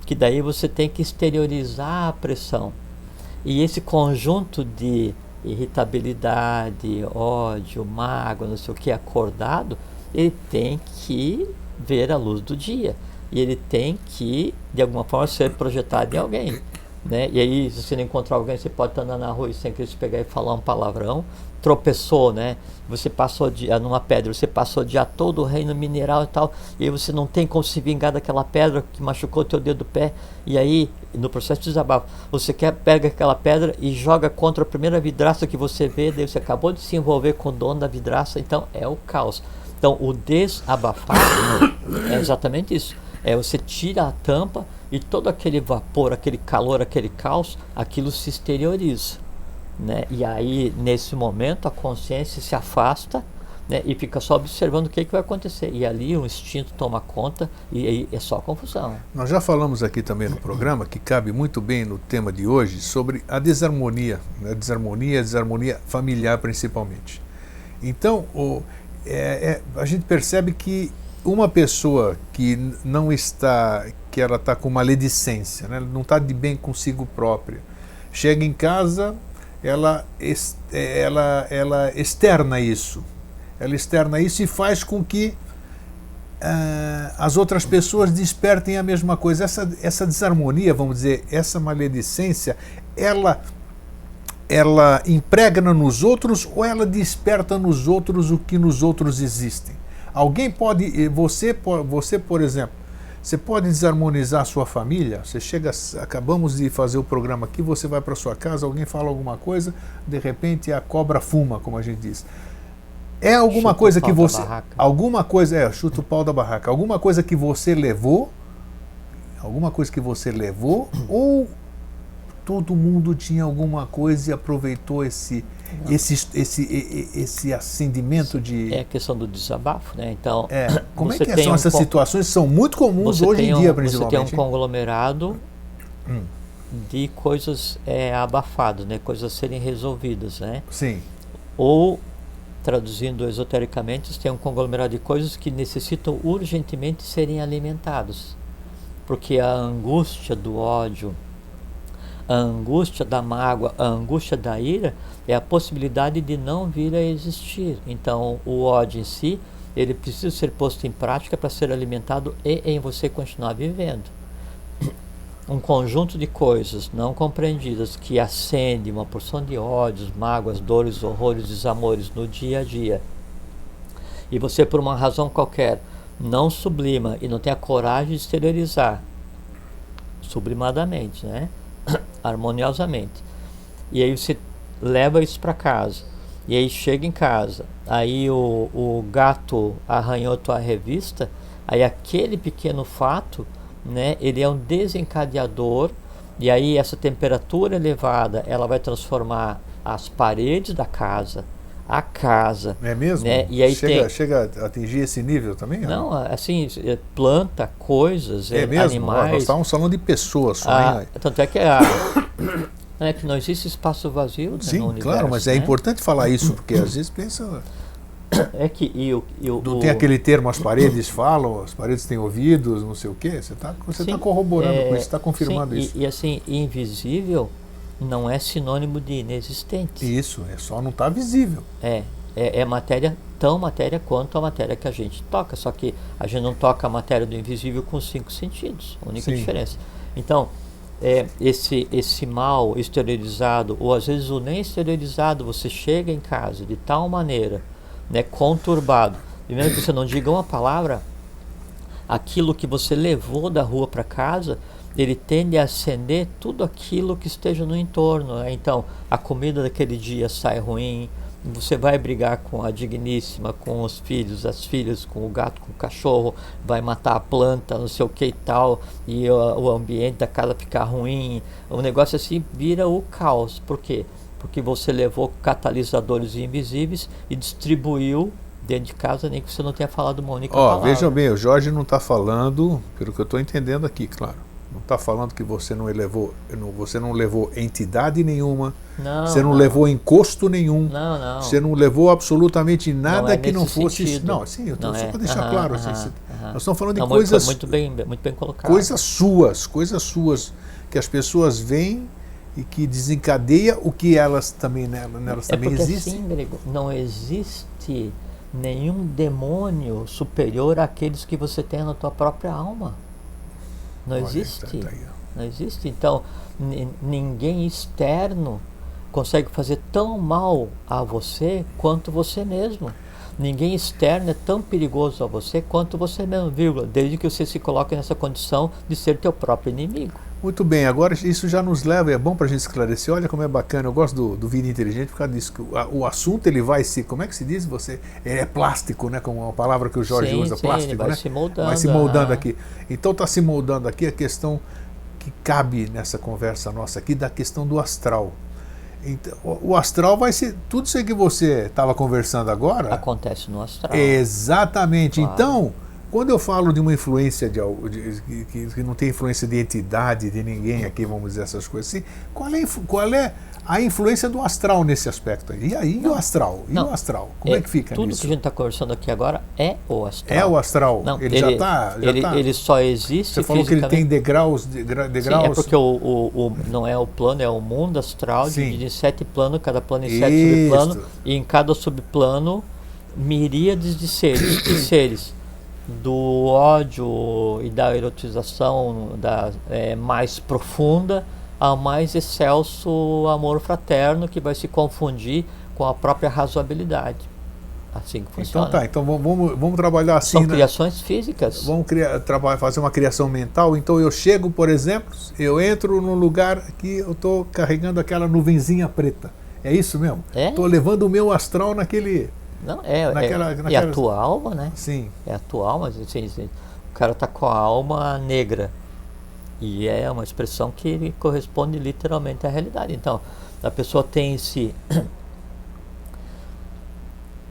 que daí você tem que exteriorizar a pressão. E esse conjunto de irritabilidade, ódio, mágoa, não sei o que, acordado, ele tem que ver a luz do dia. E ele tem que, de alguma forma, ser projetado em alguém, né? E aí, se você não encontrar alguém, você pode estar andando na rua e sem querer se pegar e falar um palavrão, tropeçou, né? Você passou numa pedra, você passou o dia todo o reino mineral e tal, e aí você não tem como se vingar daquela pedra que machucou o teu dedo do pé, e aí, no processo de desabafo, você pega aquela pedra e joga contra a primeira vidraça que você vê, daí você acabou de se envolver com o dono da vidraça, então é o caos. Então, o desabafar é exatamente isso. Você tira a tampa e todo aquele vapor, aquele calor, aquele caos, aquilo se exterioriza, né? E aí, nesse momento, a consciência se afasta, né? E fica só observando o que vai acontecer. E ali o instinto toma conta e aí é só confusão. Nós já falamos aqui também no programa, que cabe muito bem no tema de hoje, sobre a desarmonia, né? Desarmonia familiar principalmente. Então, a gente percebe que uma pessoa que não está, que ela está com maledicência, né? Não está de bem consigo própria, chega em casa, ela externa isso. Ela externa isso e faz com que as outras pessoas despertem a mesma coisa. Essa desarmonia, vamos dizer, essa maledicência, ela impregna nos outros ou ela desperta nos outros o que nos outros existem? Alguém pode, você por exemplo, você pode desarmonizar a sua família. Você chega, acabamos de fazer o programa aqui, você vai para sua casa, alguém fala alguma coisa, de repente a cobra fuma, como a gente diz. É alguma coisa que você, chuta o pau da barraca. Alguma coisa que você levou, ou todo mundo tinha alguma coisa e aproveitou esse acendimento de... É a questão do desabafo, né? Então, como é que são essas situações? São muito comuns hoje em dia, principalmente. Você tem um conglomerado de coisas abafadas, né? Coisas a serem resolvidas, né? Sim. Ou, traduzindo esotericamente, você tem um conglomerado de coisas que necessitam urgentemente serem alimentados. Porque a angústia do ódio, a angústia da mágoa, a angústia da ira é a possibilidade de não vir a existir. Então, o ódio em si, ele precisa ser posto em prática para ser alimentado e em você continuar vivendo. Um conjunto de coisas não compreendidas que acende uma porção de ódios, mágoas, dores, horrores, desamores no dia a dia. E você, por uma razão qualquer, não sublima e não tem a coragem de exteriorizar sublimadamente, né? Harmoniosamente. E aí você leva isso para casa. E aí chega em casa, aí o gato arranhou tua revista, aí aquele pequeno fato, né, ele é um desencadeador, e aí essa temperatura elevada, ela vai transformar as paredes da casa, a casa. É mesmo? Né? E aí chega a atingir esse nível também? Não, assim, planta, coisas, animais. Nós estávamos falando de pessoas só. Tanto é que que não existe espaço vazio, né, sim, no universo. Claro, mas é importante falar isso, porque às vezes pensa... Não tem aquele termo, as paredes falam, as paredes têm ouvidos, não sei o quê. Você está corroborando com isso, está confirmando isso. E assim, invisível não é sinônimo de inexistente. Isso, só não está visível. É matéria, tão matéria quanto a matéria que a gente toca, só que a gente não toca a matéria do invisível com 5 sentidos, a única diferença. Então, esse mal exteriorizado, ou às vezes o nem exteriorizado, você chega em casa de tal maneira, né, conturbado, primeiro que você não diga uma palavra, aquilo que você levou da rua para casa, ele tende a acender tudo aquilo que esteja no entorno, né? Então, a comida daquele dia sai ruim, você vai brigar com a digníssima, com os filhos, as filhas, com o gato, com o cachorro, vai matar a planta, não sei o que e tal, e o ambiente da casa ficar ruim, o negócio assim vira o caos. Por quê? Porque você levou catalisadores invisíveis e distribuiu dentro de casa, nem que você não tenha falado uma única palavra. Veja bem, o Jorge não está falando, pelo que eu estou entendendo aqui, claro, não está falando que você não levou entidade nenhuma, você não levou encosto nenhum, você não levou absolutamente nada que não fosse... Sentido. Não, sim, eu tô, só para deixar claro, nós estamos falando de não, coisas... Muito bem colocado. Coisas suas, que as pessoas veem e que desencadeia o que elas também, nelas também existem. Assim, Grego, não existe nenhum demônio superior àqueles que você tem na tua própria alma. Não existe. Não existe. Então, ninguém externo consegue fazer tão mal a você quanto você mesmo. Ninguém externo é tão perigoso a você quanto você mesmo, vírgula, desde que você se coloque nessa condição de ser teu próprio inimigo. Muito bem, agora isso já nos leva, é bom para a gente esclarecer, olha como é bacana, eu gosto do Vida Inteligente por causa disso, que o assunto ele vai se, como é que se diz, ele é plástico, né, como uma palavra que o Jorge usa, plástico, ele vai, né? Vai se moldando aqui. Então está se moldando aqui a questão que cabe nessa conversa nossa aqui, da questão do astral. Então, o astral vai ser, tudo isso que você estava conversando agora... Acontece no astral. Exatamente, claro. Então... Quando eu falo de uma influência que não tem influência de entidade, de ninguém aqui, vamos dizer essas coisas assim, qual é a influência do astral nesse aspecto aí? E aí, o astral? E o astral? Como é que fica tudo nisso? Tudo que a gente está conversando aqui agora é o astral. É o astral? Não, ele já está... Ele só existe. Você falou que ele tem degraus. Sim, é porque não é o plano, é o mundo astral, dividido em 7 planos, cada plano em 7 subplanos, e em cada subplano, miríades de seres. Do ódio e da erotização mais profunda ao mais excelso amor fraterno, que vai se confundir com a própria razoabilidade. Assim que funciona. Então vamos trabalhar assim. São criações físicas. Vamos fazer uma criação mental. Então eu chego, por exemplo, eu entro num lugar que eu estou carregando aquela nuvenzinha preta. É isso mesmo? Estou levando o meu astral naquele... Não, é a tua alma, né? Sim. É a tua alma, assim, o cara está com a alma negra. E é uma expressão que corresponde literalmente à realidade. Então, a pessoa tem esse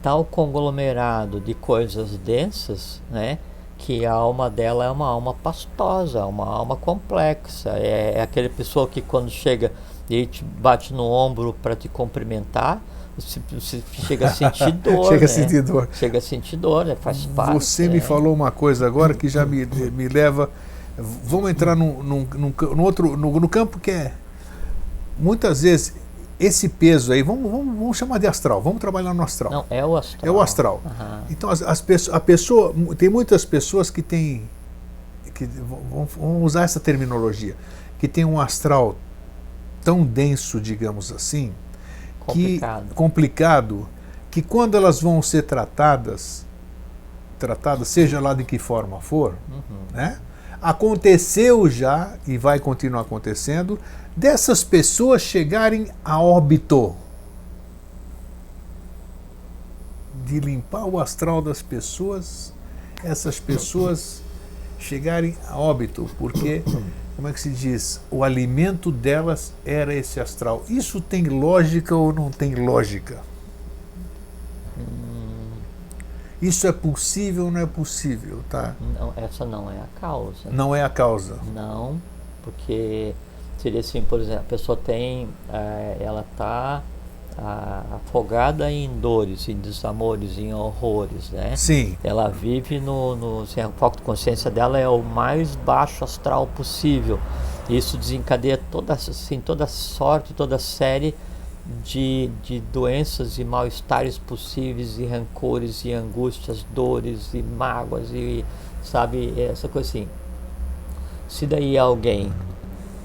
tal conglomerado de coisas densas, né? Que a alma dela é uma alma pastosa, uma alma complexa. É aquela pessoa que quando chega e te bate no ombro para te cumprimentar, você chega a sentir dor. Chega a sentir dor, né? Faz parte. Você me falou uma coisa agora que já me leva. Vamos entrar no campo que é. Muitas vezes, esse peso aí, vamos chamar de astral, vamos trabalhar no astral. Não, é o astral. É o astral. Então, a pessoa. Tem muitas pessoas que têm. Vamos usar essa terminologia. Que tem um astral tão denso, digamos assim. Complicado, que quando elas vão ser tratadas, seja lá de que forma for, né? Aconteceu já, e vai continuar acontecendo, dessas pessoas chegarem a óbito. De limpar o astral das pessoas, essas pessoas chegarem a óbito, porque... Como é que se diz? O alimento delas era esse astral. Isso tem lógica ou não tem lógica? Isso é possível ou não é possível, tá? Não, essa não é a causa. Não é a causa? Não, porque seria assim, por exemplo, a pessoa tem, ela está afogada em dores, em desamores, em horrores, né? Sim. Ela vive assim, o foco de consciência dela é o mais baixo astral possível. Isso desencadeia toda sorte, toda série de doenças e mal-estares possíveis, e rancores, e angústias, dores, e mágoas, e sabe, essa coisa assim. Se daí alguém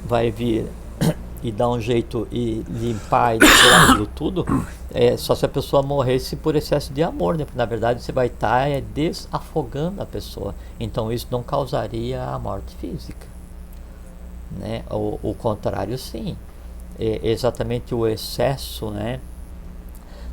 vai vir e dar um jeito e limpar e tirar aquilo tudo, só se a pessoa morresse por excesso de amor, né? Porque na verdade você vai estar desafogando a pessoa. Então isso não causaria a morte física. né? O contrário, sim. É exatamente o excesso, né,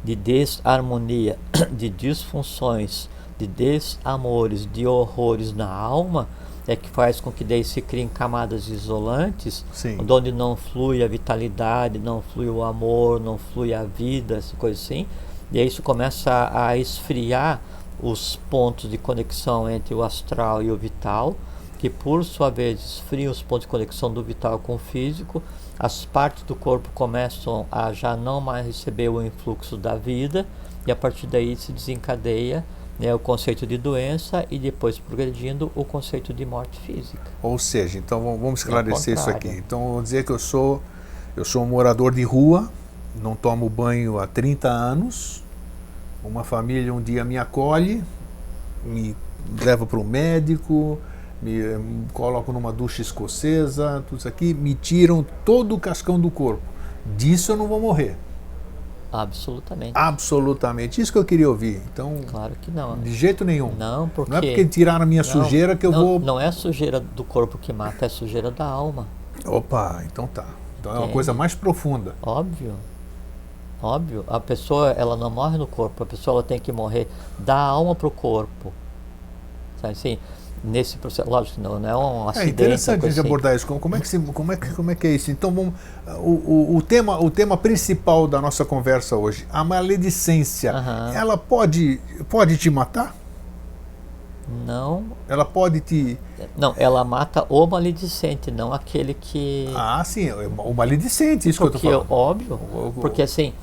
de desarmonia, de disfunções, de desamores, de horrores na alma, é que faz com que daí se criem camadas isolantes, Sim. onde não flui a vitalidade, não flui o amor, não flui a vida, essa coisa assim. E aí isso começa a esfriar os pontos de conexão entre o astral e o vital, que por sua vez esfriam os pontos de conexão do vital com o físico. As partes do corpo começam a já não mais receber o influxo da vida, e a partir daí se desencadeia, né, o conceito de doença, e depois progredindo o conceito de morte física. Ou seja, então vamos esclarecer isso aqui. contrário. Então vamos dizer que eu sou um morador de rua, não tomo banho há 30 anos, uma família um dia me acolhe, me leva para o médico, me colocam numa ducha escocesa, tudo isso aqui, me tiram todo o cascão do corpo. Disso eu não vou morrer. Absolutamente. Absolutamente. Isso que eu queria ouvir. Então, Claro que não. de jeito nenhum. Não, porque... Não é porque tiraram a minha sujeira que eu não, vou... Não é a sujeira do corpo que mata, é a sujeira da alma. Opa, então tá. Então é uma Entende? coisa mais profunda. Óbvio. Óbvio. A pessoa, ela não morre no corpo. A pessoa, ela tem que morrer da alma pro corpo. Sabe assim? Nesse processo, lógico que não é um É acidente. interessante a gente assim. abordar isso. Como é que é isso? Então, o tema principal da nossa conversa hoje, a maledicência, Aham. ela pode te matar? Não, Ela pode te... não, ela mata o maledicente, não aquele que... Ah, sim, o maledicente, isso que eu porque, estou falando. óbvio, porque assim,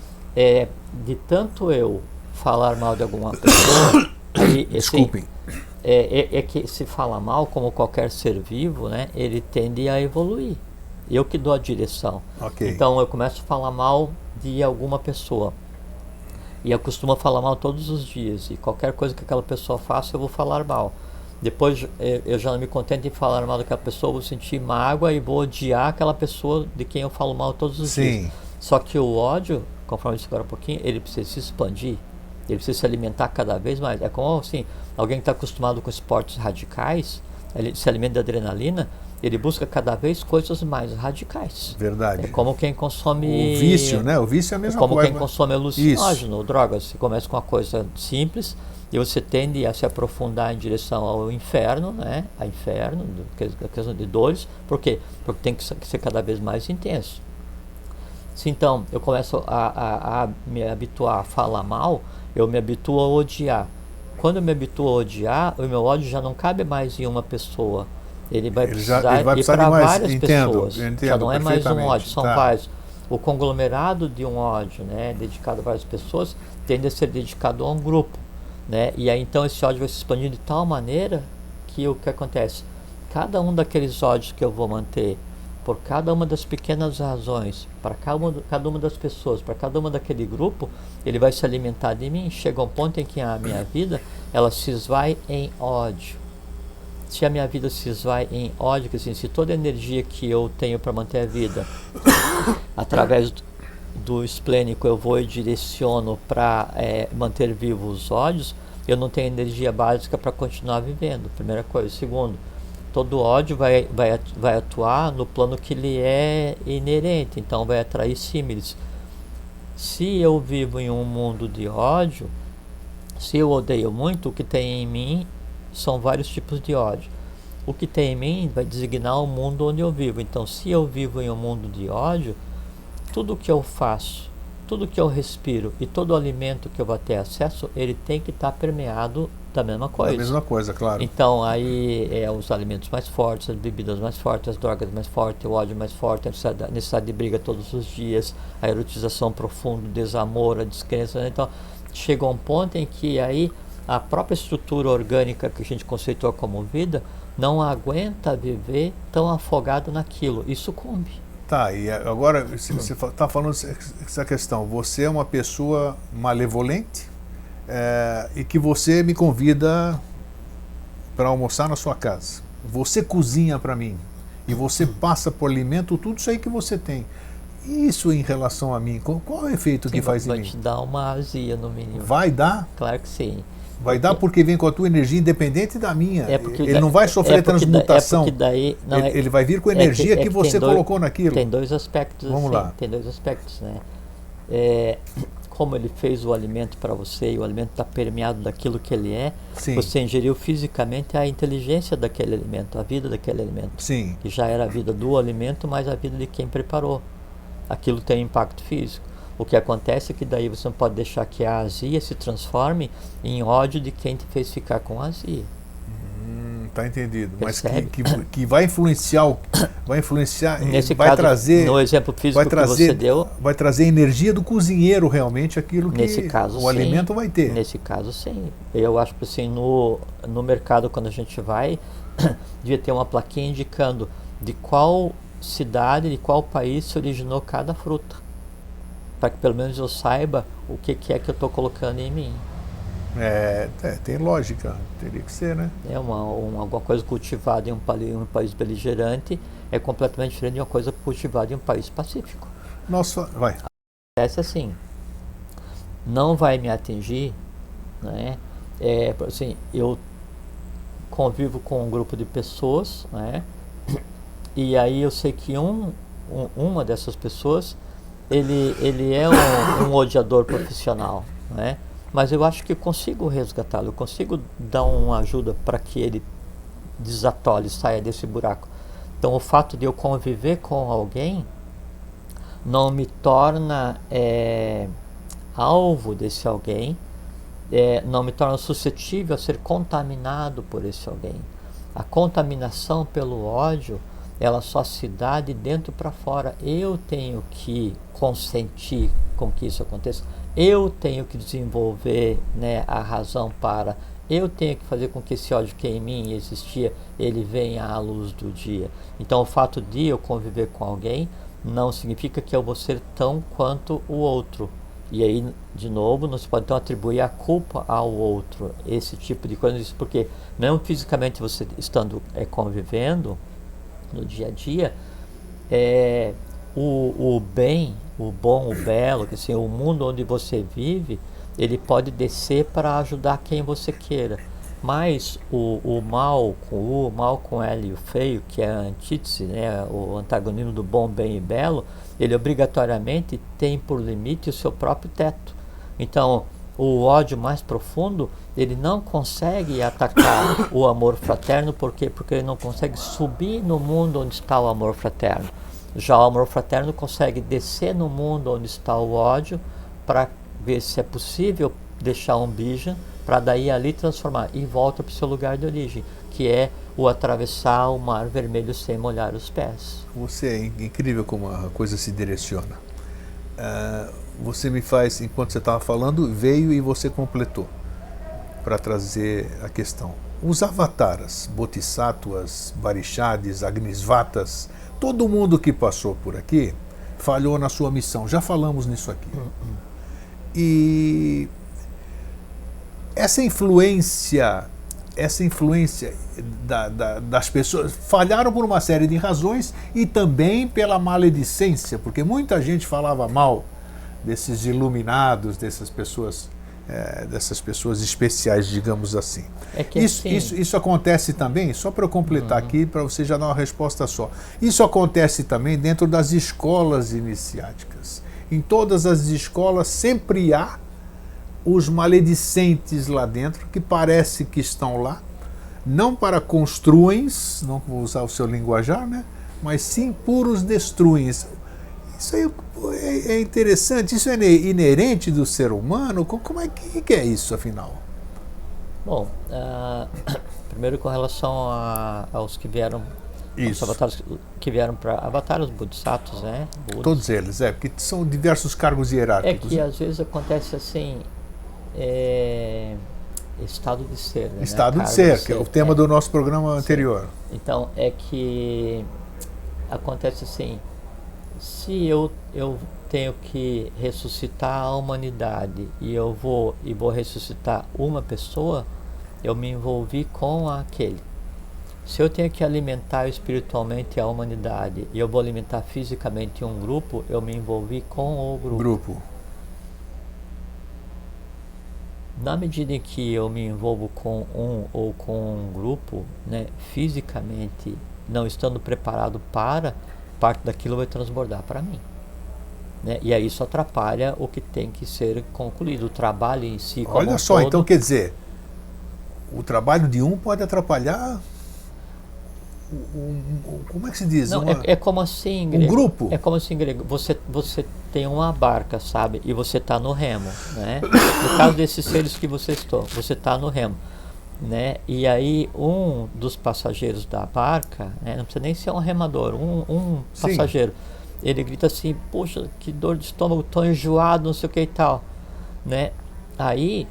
de tanto eu falar mal de alguma pessoa, aí, assim, Desculpem. é que se fala mal, como qualquer ser vivo, né, ele tende a evoluir. Eu que dou a direção. Ok. Então eu começo a falar mal de alguma pessoa. E eu costumo falar mal todos os dias. E qualquer coisa que aquela pessoa faça, eu vou falar mal. Depois eu já não me contento em falar mal daquela pessoa, vou sentir mágoa e vou odiar aquela pessoa de quem eu falo mal todos os Sim. dias. Só que o ódio, conforme eu disse agora um pouquinho, ele precisa se expandir. Ele precisa se alimentar cada vez mais. É como assim, alguém que está acostumado com esportes radicais, ele se alimenta de adrenalina, ele busca cada vez coisas mais radicais. Verdade. É como quem consome... O vício, né? O vício é a É mesma como coisa. quem consome alucinógeno, drogas. Você começa com uma coisa simples e você tende a se aprofundar em direção ao inferno, né? A inferno, a questão de dores. Por quê? Porque tem que ser cada vez mais intenso. Se então eu começo a me habituar a falar mal, eu me habituo a odiar. Quando eu me habituo a odiar, o meu ódio já não cabe mais em uma pessoa. Ele vai precisar ir para várias pessoas. Já não é mais um ódio, são vários. O conglomerado de um ódio, né, dedicado a várias pessoas, tende a ser dedicado a um grupo, né? E aí então esse ódio vai se expandindo de tal maneira que o que acontece? Cada um daqueles ódios que eu vou manter, por cada uma das pequenas razões, para cada uma das pessoas, para cada uma daquele grupo, ele vai se alimentar de mim. Chega um ponto em que a minha vida, ela se esvai em ódio. Se a minha vida se esvai em ódio, que assim, se toda a energia que eu tenho para manter a vida, através do esplênico, eu vou e direciono para manter vivos os ódios, eu não tenho energia básica para continuar vivendo, primeira coisa. Segundo, todo ódio vai atuar no plano que lhe é inerente, então vai atrair símiles. Se eu vivo em um mundo de ódio, se eu odeio muito, o que tem em mim são vários tipos de ódio. O que tem em mim vai designar o mundo onde eu vivo. Então, se eu vivo em um mundo de ódio, tudo que eu faço, tudo que eu respiro e todo o alimento que eu vou ter acesso, ele tem que estar permeado da mesma coisa. Da mesma coisa, claro. Então, aí os alimentos mais fortes, as bebidas mais fortes, as drogas mais fortes, o ódio mais forte, a necessidade de briga todos os dias, a erotização profunda, o desamor, a descrença. Né? Então, chega um ponto em que aí a própria estrutura orgânica que a gente conceitua como vida não aguenta viver tão afogado naquilo e sucumbe. Tá, e agora você está falando essa questão. Você é uma pessoa malevolente e que você me convida para almoçar na sua casa. Você cozinha para mim e você passa por alimento tudo isso aí que você tem. Isso em relação a mim, qual é o efeito que faz em mim? Vai te dar uma azia no mínimo. Vai dar? Claro que sim. Vai dar porque vem com a tua energia independente da minha. Ele não vai sofrer é porque transmutação. daí, não, ele vai vir com a energia que você colocou naquilo. Tem dois aspectos. Vamos lá. Tem dois aspectos, né? Como ele fez o alimento para você e o alimento está permeado daquilo que ele é, Sim. Você ingeriu fisicamente a inteligência daquele alimento, a vida daquele alimento. Sim. Que já era a vida do alimento, mas a vida de quem preparou. Aquilo tem impacto físico. O que acontece é que daí você não pode deixar que a azia se transforme em ódio de quem te fez ficar com azia. Tá entendido. Percebe? Mas que vai influenciar, Nesse vai caso, trazer, no exemplo físico vai trazer, que você deu, vai trazer energia do cozinheiro realmente aquilo que nesse caso, o alimento vai ter. Nesse caso, sim. Eu acho que assim, no mercado, quando a gente vai, devia ter uma plaquinha indicando de qual cidade, de qual país se originou cada fruta. Para que pelo menos eu saiba o que é que eu estou colocando em mim. Tem lógica, teria que ser, né? Alguma coisa cultivada em um país beligerante é completamente diferente de uma coisa cultivada em um país pacífico. Nossa, vai. Acontece assim, não vai me atingir, né? Assim, eu convivo com um grupo de pessoas, né? E aí eu sei que uma dessas pessoas, ele é um odiador profissional, né? Mas eu acho que consigo resgatá-lo, eu consigo dar uma ajuda para que ele desatole, saia desse buraco. Então o fato de eu conviver com alguém não me torna alvo desse alguém, não me torna suscetível a ser contaminado por esse alguém. A contaminação pelo ódio, ela só se dá de dentro para fora. Eu tenho que consentir com que isso aconteça. Eu tenho que desenvolver, né, a razão para. Eu tenho que fazer com que esse ódio que em mim existia, ele venha à luz do dia. Então o fato de eu conviver com alguém não significa que eu vou ser tão quanto o outro. E aí, de novo, não se pode então atribuir a culpa ao outro, esse tipo de coisa, porque mesmo fisicamente você estando convivendo no dia a dia, o bem, o bom, o belo, que assim, o mundo onde você vive, ele pode descer para ajudar quem você queira. Mas o mal com o mal com L e o feio, que é a antítese, né, o antagonismo do bom, bem e belo, ele obrigatoriamente tem por limite o seu próprio teto. Então, o ódio mais profundo, ele não consegue atacar o amor fraterno, por quê? Porque ele não consegue subir no mundo onde está o amor fraterno. Já o amor fraterno consegue descer no mundo onde está o ódio para ver se é possível deixar um bija para daí ali transformar e volta para o seu lugar de origem, que é o atravessar o mar vermelho sem molhar os pés. Você é incrível como a coisa se direciona. Você me faz, enquanto você estava falando, veio e você completou para trazer a questão. Os avataras, bodhisattvas, varishadis, agnisvatas, todo mundo que passou por aqui falhou na sua missão. Já falamos nisso aqui. E essa influência das pessoas falharam por uma série de razões e também pela maledicência, porque muita gente falava mal desses iluminados, dessas pessoas especiais, digamos assim. Isso acontece também, só para eu completar aqui, para você já dar uma resposta só. Isso acontece também dentro das escolas iniciáticas. Em todas as escolas sempre há os maledicentes lá dentro, que parece que estão lá, não para construins, não vou usar o seu linguajar, né? Mas sim puros destruins. Isso aí é interessante, isso é inerente do ser humano? Como é que é isso, afinal? Bom, primeiro com relação aos que vieram, os avatares que vieram para avatares, os bodhisattvas, né? Budas. Todos eles, porque são diversos cargos hierárquicos. É que às vezes acontece assim, estado de ser, né? Estado de ser, que é o tema do nosso programa anterior. Então, é que acontece assim, se eu tenho que ressuscitar a humanidade e eu vou ressuscitar uma pessoa, eu me envolvi com aquele. Se eu tenho que alimentar espiritualmente a humanidade e eu vou alimentar fisicamente um grupo, eu me envolvi com o grupo. na medida em que eu me envolvo com um ou com um grupo, né, fisicamente, não estando preparado para, parte daquilo vai transbordar para mim. Né? E aí isso atrapalha o que tem que ser concluído, o trabalho em si como Olha um só, todo. então quer dizer, o trabalho de um pode atrapalhar, como é que se diz? Não, é como assim, em um grego. grupo? É como assim, em grego. Você tem uma barca, sabe? E você está no remo, né? No caso desses seres que você está no remo, né? E aí um dos passageiros da barca, né? Não precisa nem ser um remador, um Sim. passageiro, ele grita assim: poxa, que dor de estômago, tô enjoado, não sei o que e tal, né? Aí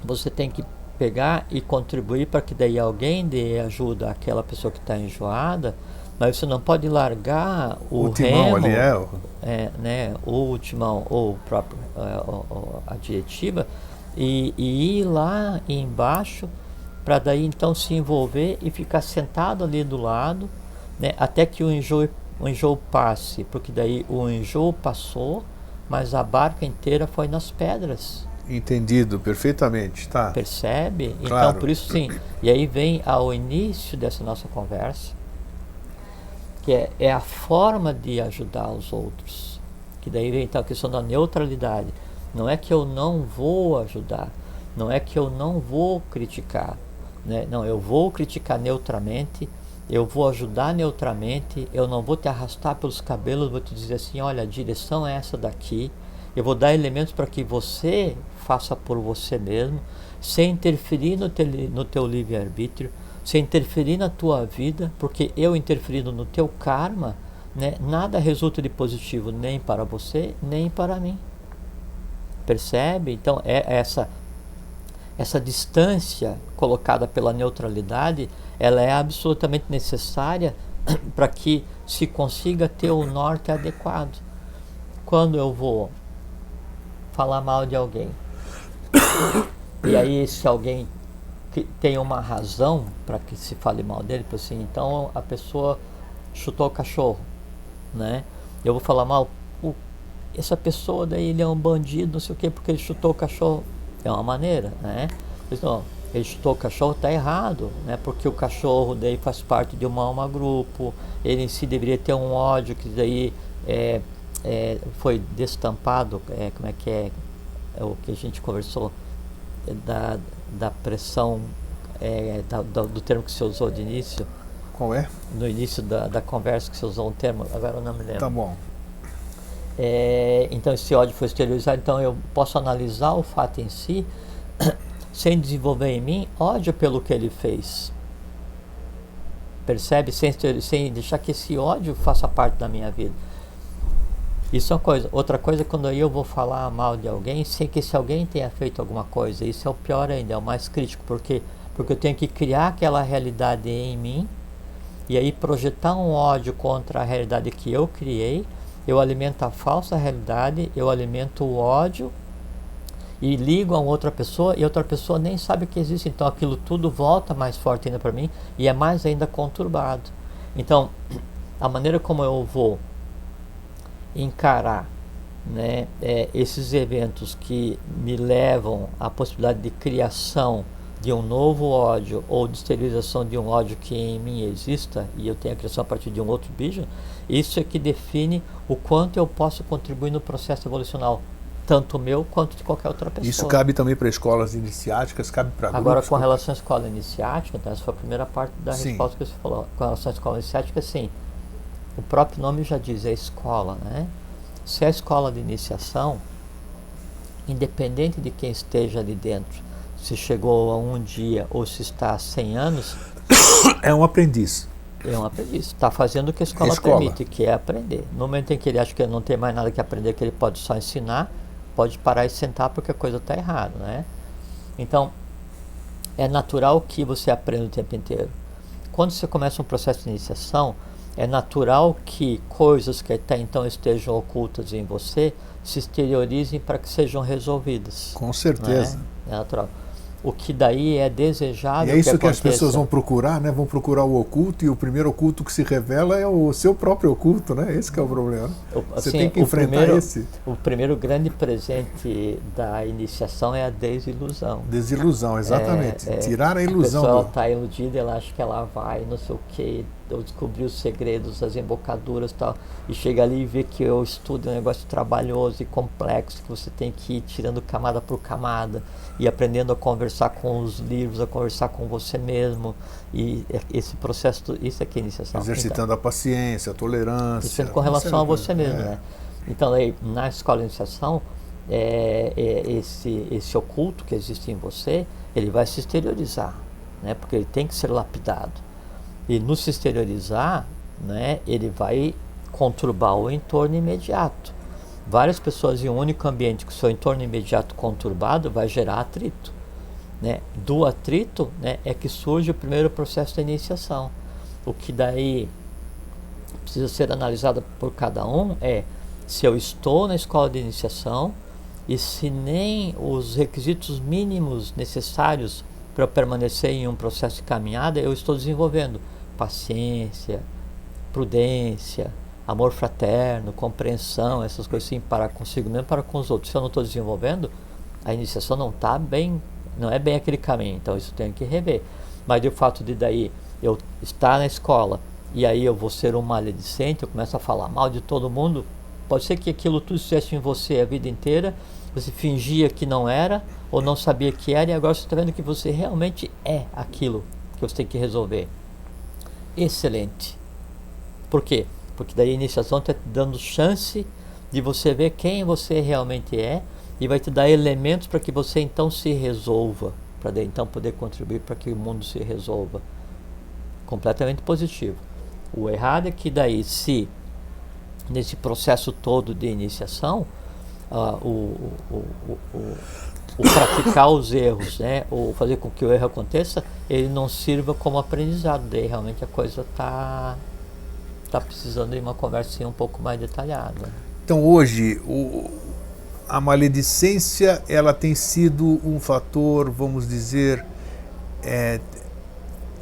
você tem que pegar e contribuir para que daí alguém dê ajuda àquela pessoa que está enjoada, mas você não pode largar o timão remo, ali né, ou o timão ou o próprio a diretiva e ir lá embaixo para daí então se envolver e ficar sentado ali do lado, né, até que o enjoo passe, porque daí o enjoo passou, mas a barca inteira foi nas pedras. Entendido, perfeitamente, tá. Percebe? Claro. Então, por isso sim. E aí vem ao início dessa nossa conversa, que é a forma de ajudar os outros. Que daí vem então a questão da neutralidade. Não é que eu não vou ajudar, não é que eu não vou criticar, né? Não, eu vou criticar neutramente, eu vou ajudar neutramente, eu não vou te arrastar pelos cabelos, vou te dizer assim, olha, a direção é essa daqui, eu vou dar elementos para que você faça por você mesmo, sem interferir no teu livre-arbítrio, sem interferir na tua vida, porque eu interferindo no teu karma, né, nada resulta de positivo nem para você, nem para mim. Percebe? Então, essa distância colocada pela neutralidade, ela é absolutamente necessária para que se consiga ter o norte adequado. Quando eu vou falar mal de alguém, e aí se alguém que tem uma razão para que se fale mal dele, assim, então a pessoa chutou o cachorro, né? Eu vou falar mal, essa pessoa daí ele é um bandido, não sei o que, porque ele chutou o cachorro. É uma maneira, né? Não, ele chutou o cachorro, tá errado, né? Porque o cachorro daí faz parte de uma alma grupo, ele em si deveria ter um ódio que daí foi destampado, como é que é o que a gente conversou, da pressão, do termo que você usou de início. Qual é? No início da conversa que você usou um termo, agora eu não me lembro. Tá bom. Então esse ódio foi exteriorizado, então eu posso analisar o fato em si sem desenvolver em mim ódio pelo que ele fez. Percebe? Sem deixar que esse ódio faça parte da minha vida. Isso é uma coisa. Outra coisa é quando eu vou falar mal de alguém sem que esse alguém tenha feito alguma coisa. Isso é o pior ainda, é o mais crítico. Porque eu tenho que criar aquela realidade em mim e aí projetar um ódio contra a realidade que eu criei. Eu alimento a falsa realidade, eu alimento o ódio e ligo a outra pessoa e outra pessoa nem sabe que existe. Então aquilo tudo volta mais forte ainda para mim e é mais ainda conturbado. Então, a maneira como eu vou encarar, né, esses eventos que me levam à possibilidade de criação de um novo ódio ou de esterilização de um ódio que em mim exista e eu tenho a criação a partir de um outro bicho, isso é que define o quanto eu posso contribuir no processo evolucional, tanto meu quanto de qualquer outra pessoa. Isso cabe também para escolas iniciáticas, cabe para grupos. Agora, com relação à escola iniciática, então, essa foi a primeira parte da Sim. resposta que você falou. Com relação à escola iniciática, sim, o próprio nome já diz, é escola, né? Se é escola de iniciação, independente de quem esteja ali dentro, se chegou a um dia ou se está há 100 anos... É um aprendiz. É um aprendiz. Está fazendo o que a escola permite, que é aprender. No momento em que ele acha que ele não tem mais nada que aprender, que ele pode só ensinar, pode parar e sentar porque a coisa está errada, né? Então, é natural que você aprenda o tempo inteiro. Quando você começa um processo de iniciação, é natural que coisas que até então estejam ocultas em você se exteriorizem para que sejam resolvidas. Com certeza. Né? É natural. o que daí é desejável. E é isso que as aconteça. pessoas vão procurar, né? Vão procurar o oculto, e o primeiro oculto que se revela é o seu próprio oculto, né? Esse que é o problema. Você Assim, tem que enfrentar esse. O primeiro grande presente da iniciação é a desilusão. Desilusão, exatamente. Tirar a ilusão. A pessoa está iludida, ela acha que ela vai, não sei o quê, eu descobri os segredos, as embocaduras e tal, e chega ali e vê que o estudo é um negócio trabalhoso e complexo, que você tem que ir tirando camada por camada, e aprendendo a conversar com os livros, a conversar com você mesmo, e esse processo, isso aqui é iniciação. Exercitando então, a paciência, a tolerância. isso com relação a você mesmo, né? Então, aí, na escola de iniciação, esse oculto que existe em você, ele vai se exteriorizar, né? Porque ele tem que ser lapidado. E no se exteriorizar, né, ele vai conturbar o entorno imediato. Várias pessoas em um único ambiente com seu entorno imediato conturbado vai gerar atrito, né? Do atrito, né, é que surge o primeiro processo da iniciação. O que daí precisa ser analisado por cada um é se eu estou na escola de iniciação e se nem os requisitos mínimos necessários para eu permanecer em um processo de caminhada eu estou desenvolvendo. Paciência, prudência, amor fraterno, compreensão, essas coisas assim, para consigo mesmo, para com os outros. Se eu não estou desenvolvendo, a iniciação não está bem, não é bem aquele caminho, então isso eu tenho que rever. Mas o fato de daí eu estar na escola e aí eu vou ser um maledicente, eu começo a falar mal de todo mundo, pode ser que aquilo tudo estivesse em você a vida inteira, você fingia que não era, ou não sabia que era, e agora você está vendo que você realmente é aquilo que você tem que resolver. Excelente. Por quê? Porque daí a iniciação está te dando chance de você ver quem você realmente é e vai te dar elementos para que você então se resolva, para daí então poder contribuir para que o mundo se resolva. Completamente positivo. O errado é que daí, se nesse processo todo de iniciação, o praticar os erros, né, ou fazer com que o erro aconteça, ele não sirva como aprendizado. Daí realmente a coisa está precisando de uma conversinha um pouco mais detalhada. Então hoje a maledicência ela tem sido um fator, vamos dizer,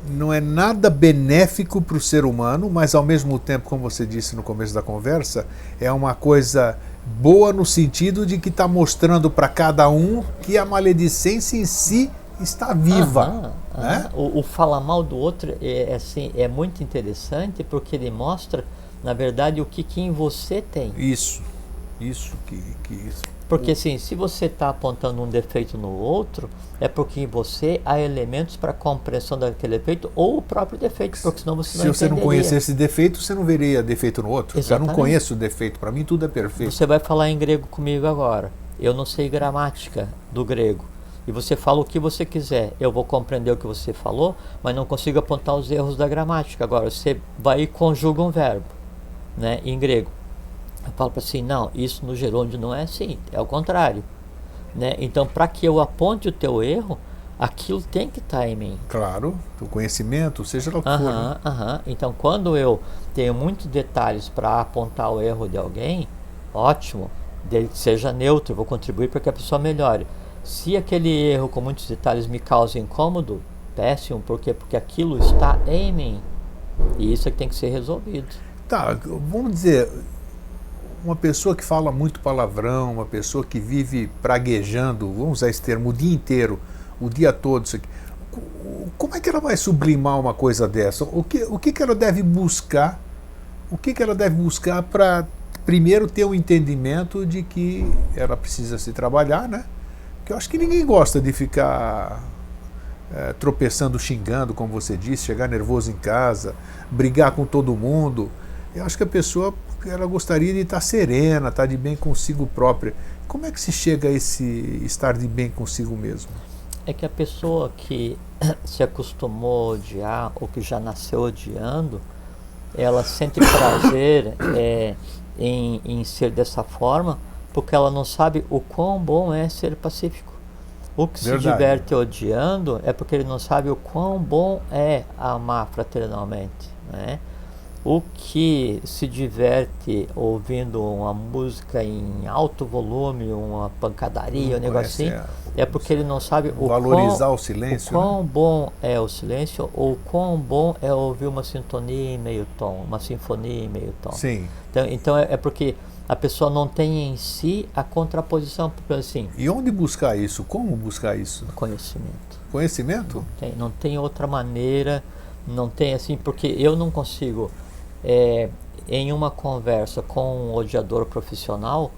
não é nada benéfico para o ser humano, mas ao mesmo tempo, como você disse no começo da conversa, é uma coisa boa no sentido de que está mostrando para cada um que a maledicência em si está viva. Né? O falar mal do outro é muito interessante, porque ele mostra, na verdade, o que em você tem. Isso que porque assim, se você está apontando um defeito no outro, é porque em você há elementos para a compreensão daquele defeito ou o próprio defeito, porque senão você não entenderia. Se você não conhecesse defeito, você não veria defeito no outro. Exatamente. Eu não conheço defeito, para mim tudo é perfeito. Você vai falar em grego comigo agora. Eu não sei gramática do grego. E você fala o que você quiser. Eu vou compreender o que você falou, mas não consigo apontar os erros da gramática. Agora, você vai e conjuga um verbo, né, em grego. Eu falo para assim, não, isso no gerúndio não é assim, é o contrário, né? Então, para que eu aponte o teu erro, aquilo tem que estar em mim. Claro, o conhecimento, seja lá o que for. Né? Então, quando eu tenho muitos detalhes para apontar o erro de alguém, ótimo, dele seja neutro, vou contribuir para que a pessoa melhore. Se aquele erro com muitos detalhes me causa incômodo, péssimo, por quê? Porque aquilo está em mim, e isso é que tem que ser resolvido. Tá, vamos dizer, uma pessoa que fala muito palavrão, uma pessoa que vive praguejando, vamos usar esse termo, o dia inteiro, o dia todo, isso aqui. Como é que ela vai sublimar uma coisa dessa? O que ela deve buscar? O que ela deve buscar para, primeiro, ter um entendimento de que ela precisa se trabalhar, né? Porque eu acho que ninguém gosta de ficar tropeçando, xingando, como você disse, chegar nervoso em casa, brigar com todo mundo. Eu acho que a pessoa, ela gostaria de estar serena, estar de bem consigo própria. Como é que se chega a esse estar de bem consigo mesmo? É que a pessoa que se acostumou a odiar ou que já nasceu odiando, ela sente prazer em ser dessa forma, porque ela não sabe o quão bom é ser pacífico. O que se diverte odiando é porque ele não sabe o quão bom é amar fraternalmente, né? O que se diverte ouvindo uma música em alto volume, uma pancadaria, um negocinho, é porque ele não sabe valorizar o silêncio, o quão bom é o silêncio, ou quão bom é ouvir uma sintonia em meio tom, uma sinfonia em meio tom. Sim. Então é porque a pessoa não tem em si a contraposição, porque assim, E onde buscar isso? Como buscar isso? conhecimento. Conhecimento? Não tem outra maneira, não tem assim, porque eu não consigo, em uma conversa com um odiador profissional,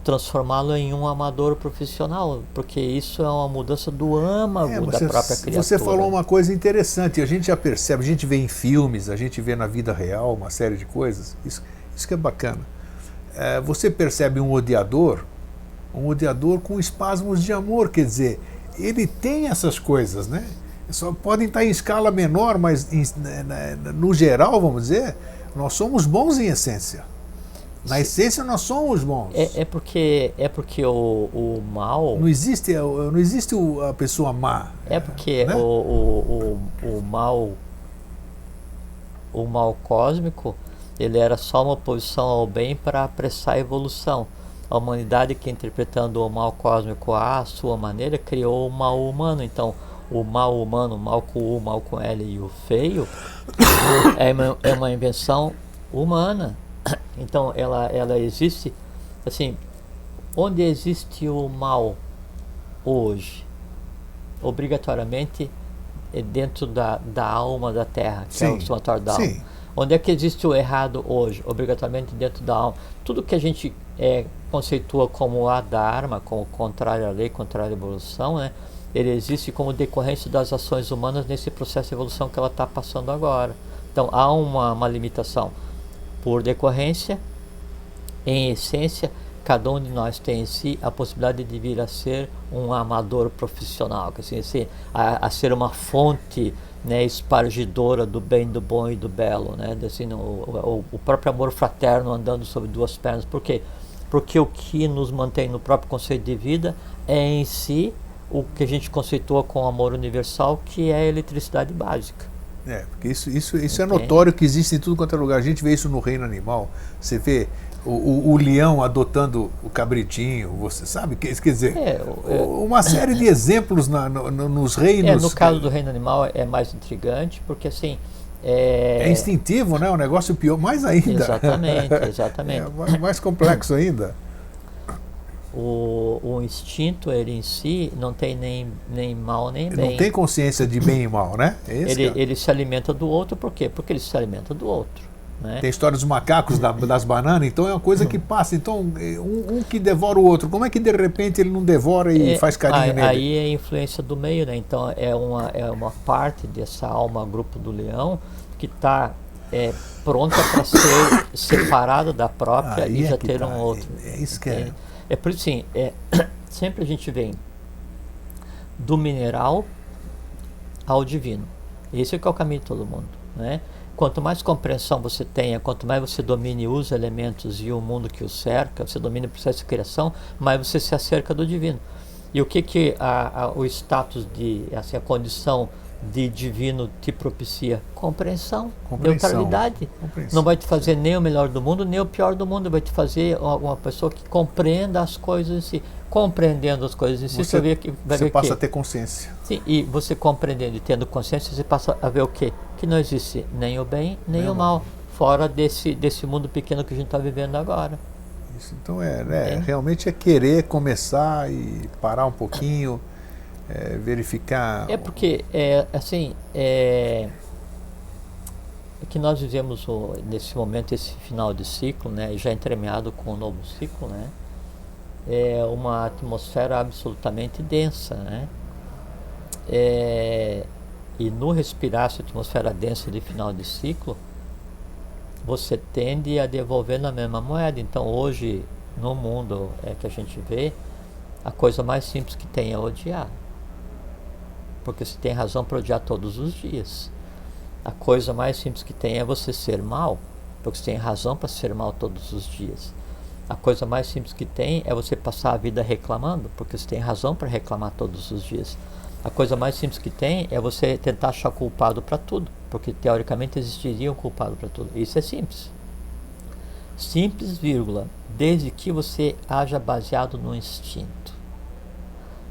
transformá-lo em um amador profissional, porque isso é uma mudança do âmago da própria criatura. Você falou uma coisa interessante, a gente já percebe, a gente vê em filmes, a gente vê na vida real uma série de coisas, isso que é bacana. Você percebe um odiador com espasmos de amor, quer dizer, ele tem essas coisas, né? Só podem estar em escala menor, mas no geral, vamos dizer, nós somos bons em essência. Na essência nós somos bons. É porque o mal... Não existe a pessoa má. É porque né? o mal cósmico, ele era só uma oposição ao bem para apressar a evolução. A humanidade, que interpretando o mal cósmico à sua maneira, criou o mal humano. Então, o mal humano, mal com U, mal com L e o feio, é uma invenção humana. Então ela existe, assim, onde existe o mal hoje, obrigatoriamente é dentro da alma da Terra, que é o somatório da alma. Onde é que existe o errado hoje? Obrigatoriamente dentro da alma. Tudo que a gente conceitua como a Dharma, como contrário à lei, contrário à evolução, né? Ele existe como decorrência das ações humanas nesse processo de evolução que ela está passando agora. Então há uma limitação. Por decorrência, em essência, cada um de nós tem em si a possibilidade de vir a ser um amador profissional, assim, a ser uma fonte, né, espargidora do bem, do bom e do belo, né, assim, o próprio amor fraterno andando sobre duas pernas. Por quê? Porque o que nos mantém no próprio conceito de vida é em si o que a gente conceitua com amor universal, que é a eletricidade básica. Porque isso é notório, que existe em tudo quanto é lugar. A gente vê isso no reino animal. Você vê o leão adotando o cabritinho, você sabe? Quer dizer, uma série de exemplos nos reinos. No caso do reino animal é mais intrigante, porque assim... É instintivo, né? Um negócio pior, mais ainda. Exatamente. Mais complexo ainda. O instinto, ele em si, não tem nem mal nem bem. Não tem consciência de bem e mal, né? Ele se alimenta do outro, por quê? Porque ele se alimenta do outro. Né? Tem a história dos macacos, das bananas, então é uma coisa que passa. Então, um que devora o outro, como é que de repente ele não devora e faz carinho nele? Aí é a influência do meio, né? Então é uma parte dessa alma, grupo do leão, que está pronta para ser separada da própria e já ter um outro. É isso que é. É por isso, assim, sempre a gente vem do mineral ao divino. Esse é que é o caminho de todo mundo, né? Quanto mais compreensão você tenha, quanto mais você domine os elementos e o mundo que o cerca, você domina o processo de criação, mais você se acerca do divino. E o que o status a condição de divino te propicia? Compreensão. Neutralidade. Não vai te fazer nem o melhor do mundo, nem o pior do mundo. Vai te fazer uma pessoa que compreenda as coisas em si. Compreendendo as coisas em si, você passa a ter consciência. Sim, e você compreendendo e tendo consciência, você passa a ver o quê? Que não existe nem o bem, nem o mal, fora desse mundo pequeno que a gente está vivendo agora. Isso, então realmente é querer começar e parar um pouquinho, verificar. Porque que nós vivemos nesse momento, esse final de ciclo, né, já entremeado com um novo ciclo, né, é uma atmosfera absolutamente densa, né, e no respirar essa atmosfera densa de final de ciclo, você tende a devolver na mesma moeda. Então hoje, no mundo que a gente vê, a coisa mais simples que tem é odiar, porque você tem razão para odiar todos os dias. A coisa mais simples que tem é você ser mal, porque você tem razão para ser mal todos os dias. A coisa mais simples que tem é você passar a vida reclamando, porque você tem razão para reclamar todos os dias. A coisa mais simples que tem é você tentar achar culpado para tudo, porque teoricamente existiria um culpado para tudo. Isso é simples. Simples, vírgula, desde que você haja baseado no instinto.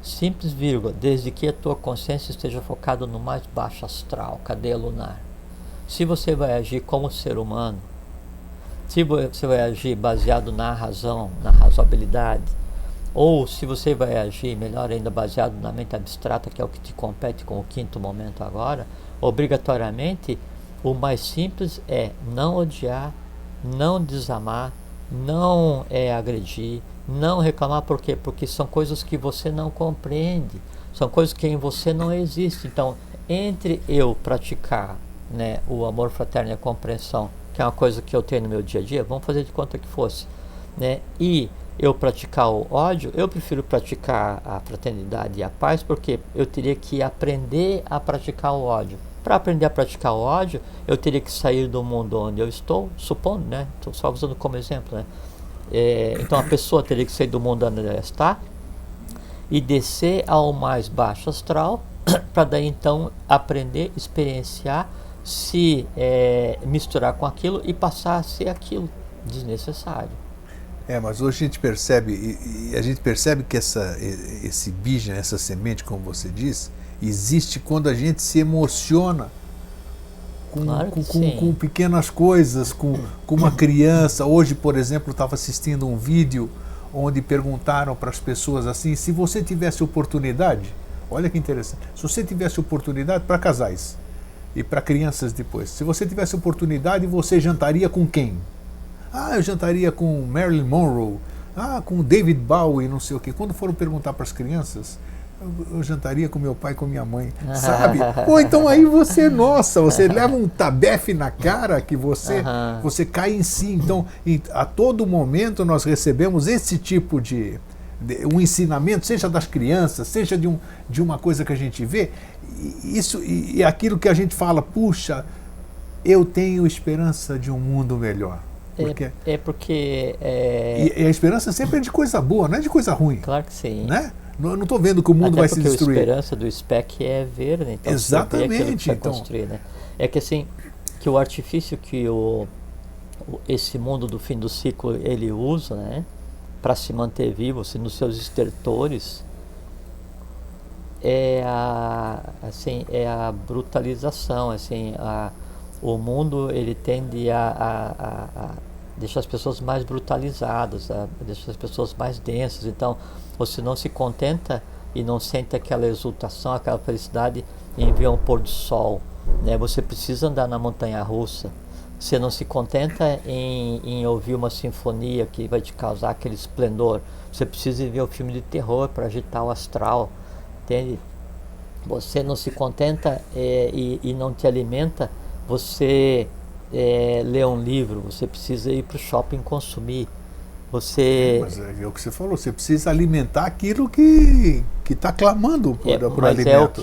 Simples, vírgula, desde que a tua consciência esteja focada no mais baixo astral, cadeia lunar. Se você vai agir como ser humano, se você vai agir baseado na razão, na razoabilidade, ou se você vai agir, melhor ainda, baseado na mente abstrata, que é o que te compete com o quinto momento agora, obrigatoriamente, o mais simples é não odiar, não desamar, não agredir, não reclamar. Por quê? Porque são coisas que você não compreende, são coisas que em você não existem. Então, entre eu praticar, né, o amor fraterno e a compreensão, que é uma coisa que eu tenho no meu dia a dia, vamos fazer de conta que fosse, né, e eu praticar o ódio, eu prefiro praticar a fraternidade e a paz, porque eu teria que aprender a praticar o ódio. Para aprender a praticar o ódio, eu teria que sair do mundo onde eu estou, supondo, né? Estou só usando como exemplo, né? Então a pessoa teria que sair do mundo onde ela está e descer ao mais baixo astral, para daí então aprender, experienciar, se misturar com aquilo e passar a ser aquilo desnecessário. Mas hoje a gente percebe, e a gente percebe que esse bija, essa semente, como você diz, existe quando a gente se emociona com pequenas coisas, com uma criança. Hoje, por exemplo, eu estava assistindo um vídeo onde perguntaram para as pessoas assim, se você tivesse oportunidade, olha que interessante, se você tivesse oportunidade para casais e para crianças depois, se você tivesse oportunidade, você jantaria com quem? Eu jantaria com Marilyn Monroe, com David Bowie, não sei o quê. Quando foram perguntar para as crianças, eu jantaria com meu pai e com minha mãe, sabe? Então aí você leva um tabefe na cara que você cai em si. Então, a todo momento nós recebemos esse tipo de um ensinamento, seja das crianças, seja de uma coisa que a gente vê, e aquilo que a gente fala, puxa, eu tenho esperança de um mundo melhor. Porque e a esperança sempre é de coisa boa, não é de coisa ruim. Claro que sim. Né? Não estou vendo que o mundo vai se destruir. A esperança do SPEC é ver, né? Então, exatamente. Que construir, né? É que assim, que o artifício que esse mundo do fim do ciclo ele usa, né, para se manter vivo, assim, nos seus estertores, é a brutalização, assim, o mundo ele tende a deixar as pessoas mais brutalizadas, a deixar as pessoas mais densas. Então você não se contenta e não sente aquela exultação, aquela felicidade em ver um pôr do sol, né? Você precisa andar na montanha russa. Você não se contenta em ouvir uma sinfonia que vai te causar aquele esplendor. Você precisa ver o filme de terror para agitar o astral, entende? Você não se contenta e não te alimenta. Você lê um livro, você precisa ir para o shopping consumir. Mas é o que você falou, você precisa alimentar aquilo que está clamando por alimento.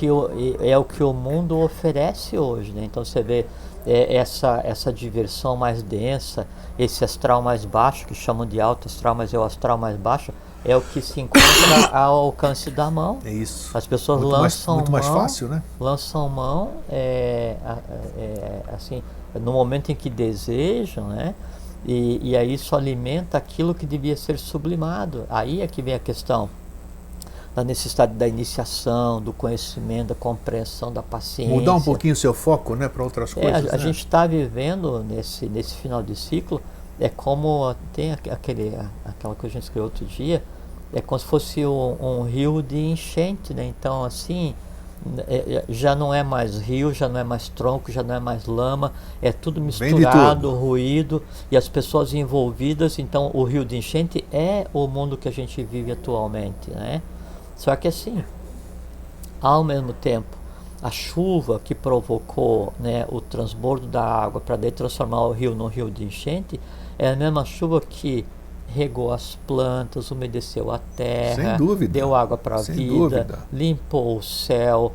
É o que o mundo oferece hoje, né? Então você vê essa diversão mais densa, esse astral mais baixo, que chamam de alto astral, mas é o astral mais baixo, é o que se encontra ao alcance da mão. É isso. As pessoas muito mais fácil, né? Lançam mão, assim, no momento em que desejam, né? E aí isso alimenta aquilo que devia ser sublimado. Aí é que vem a questão da necessidade da iniciação, do conhecimento, da compreensão, da paciência. Mudar um pouquinho o seu foco, né, para outras coisas. A gente está vivendo nesse final de ciclo, como tem aquela que a gente escreveu outro dia, é como se fosse um rio de enchente, né? Então assim, já não é mais rio, já não é mais tronco, já não é mais lama, é tudo misturado, ruído, e as pessoas envolvidas. Então o rio de enchente é o mundo que a gente vive atualmente, né? Só que assim, ao mesmo tempo, a chuva que provocou, né, o transbordo da água para daí transformar o rio num rio de enchente, é a mesma chuva que regou as plantas, umedeceu a terra, deu água para a vida, limpou o céu,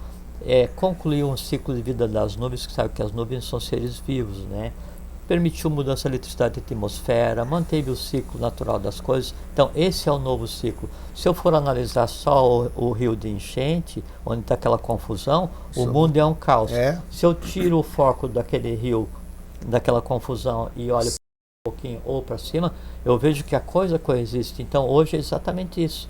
concluiu um ciclo de vida das nuvens, que sabe que as nuvens são seres vivos, né? permitiu mudança de eletricidade da atmosfera, manteve o ciclo natural das coisas. Então, esse é o novo ciclo. Se eu for analisar só o rio de enchente, onde está aquela confusão, o mundo é um caos. Se eu tiro o foco daquele rio, daquela confusão, e olho um pouquinho ou para cima, eu vejo que a coisa coexiste. Então, hoje é exatamente isso.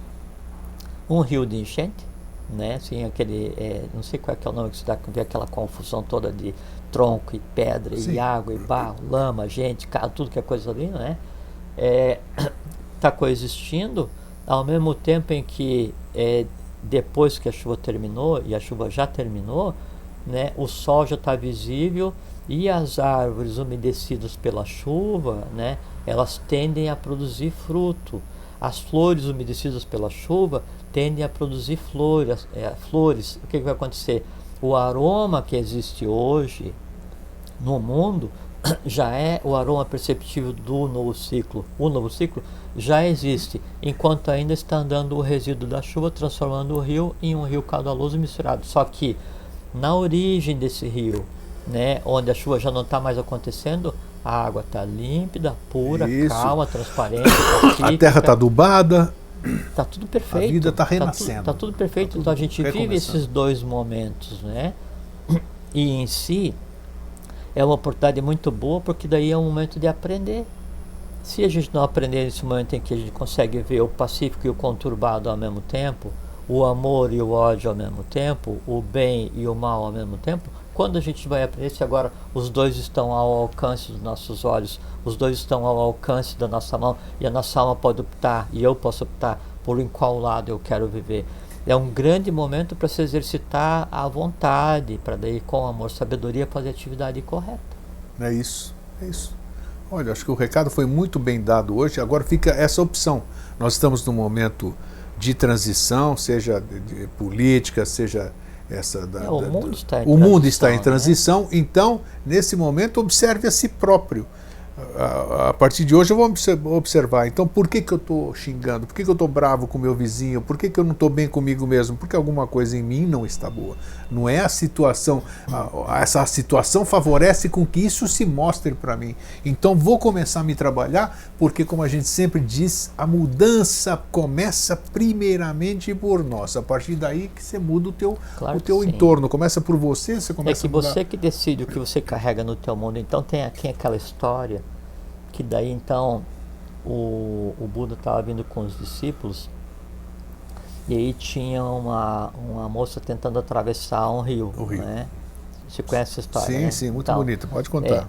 Um rio de enchente, né? Assim, aquele, não sei qual é que é o nome que se dá, vê aquela confusão toda de tronco e pedra, sim, e água e barro, lama, gente, carro, tudo que é coisa ali, né? Está coexistindo ao mesmo tempo em que depois que a chuva terminou, e a chuva já terminou, né? O sol já está visível e as árvores umedecidas pela chuva, né? Elas tendem a produzir fruto. As flores umedecidas pela chuva tendem a produzir flores. O que vai acontecer? O aroma que existe hoje no mundo já é o aroma perceptível do novo ciclo. O novo ciclo já existe, enquanto ainda está andando o resíduo da chuva, transformando o rio em um rio caudaloso misturado. Só que na origem desse rio, né, onde a chuva já não está mais acontecendo, a água está límpida, pura, calma, transparente, pacífica. A terra está adubada. Está tudo perfeito. A vida está renascendo. Está tudo perfeito. Então a gente vive esses dois momentos, né? E em si é uma oportunidade muito boa, porque daí é um momento de aprender. Se a gente não aprender nesse momento em que a gente consegue ver o pacífico e o conturbado ao mesmo tempo, o amor e o ódio ao mesmo tempo, o bem e o mal ao mesmo tempo, quando a gente vai aprender se agora os dois estão ao alcance dos nossos olhos, os dois estão ao alcance da nossa mão, e a nossa alma pode optar, e eu posso optar por em qual lado eu quero viver. É um grande momento para se exercitar à vontade, para daí com amor, sabedoria fazer a atividade correta. É isso, é isso. Olha, acho que o recado foi muito bem dado hoje. Agora fica essa opção. Nós estamos num momento de transição, seja de política, seja essa o mundo está em transição, né? Então, nesse momento, observe a si próprio. A partir de hoje eu vou observar. Então, por que eu estou xingando? Por que eu estou bravo com o meu vizinho? Por que eu não estou bem comigo mesmo? Porque alguma coisa em mim não está boa. Não é a situação. Essa situação favorece com que isso se mostre para mim. Então, vou começar a me trabalhar, porque, como a gente sempre diz, a mudança começa primeiramente por nós. A partir daí que você muda o teu entorno. Começa por você, você começa a mudar. É que você que decide o que você carrega no teu mundo. Então, tem aqui aquela história que daí então o Buda estava vindo com os discípulos, e aí tinha uma moça tentando atravessar um rio. Né? Você conhece essa história? Sim, né? Sim, muito bonita, pode contar.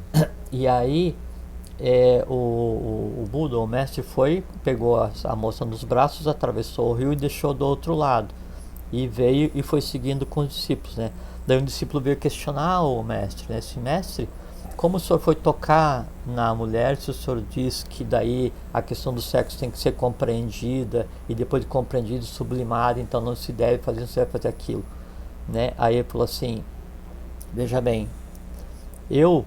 E aí o Buda, o mestre, pegou a moça nos braços, atravessou o rio e deixou do outro lado, e veio e foi seguindo com os discípulos, né? Daí um discípulo veio questionar o mestre, né? Esse mestre, como o senhor foi tocar na mulher, se o senhor diz que daí a questão do sexo tem que ser compreendida, e depois de compreendido, sublimada, então não se deve fazer, não se deve fazer aquilo, né? Aí ele falou assim, veja bem, eu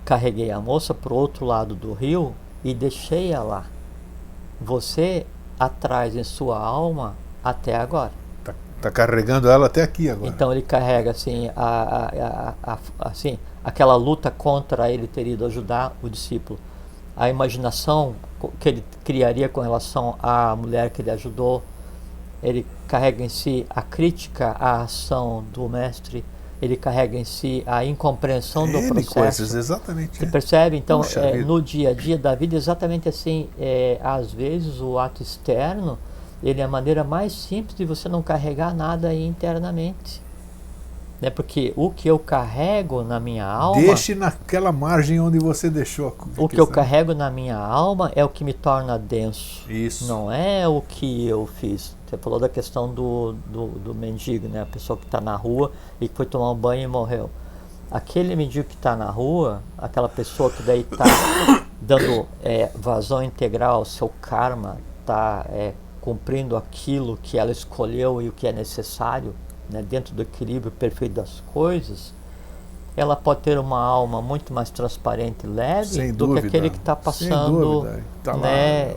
carreguei a moça para o outro lado do rio e deixei-a lá. Você a traz em sua alma até agora. Está carregando ela até aqui agora. Então ele carrega assim, assim, aquela luta contra ele ter ido ajudar o discípulo. A imaginação que ele criaria com relação à mulher que ele ajudou. Ele carrega em si a crítica à ação do mestre. Ele carrega em si a incompreensão do processo. Coisas, exatamente. Você percebe? Então, no dia a dia da vida, exatamente assim, às vezes o ato externo, ele é a maneira mais simples de você não carregar nada internamente. Né? Porque o que eu carrego na minha alma... Deixe naquela margem onde você deixou. O que eu carrego na minha alma é o que me torna denso. Isso. Não é o que eu fiz. Você falou da questão do mendigo, né? A pessoa que está na rua e que foi tomar um banho e morreu. Aquele mendigo que está na rua, aquela pessoa que daí está dando vazão integral ao seu karma, está cumprindo aquilo que ela escolheu e o que é necessário, né, dentro do equilíbrio perfeito das coisas, ela pode ter uma alma muito mais transparente e leve do que aquele que está passando, tá né,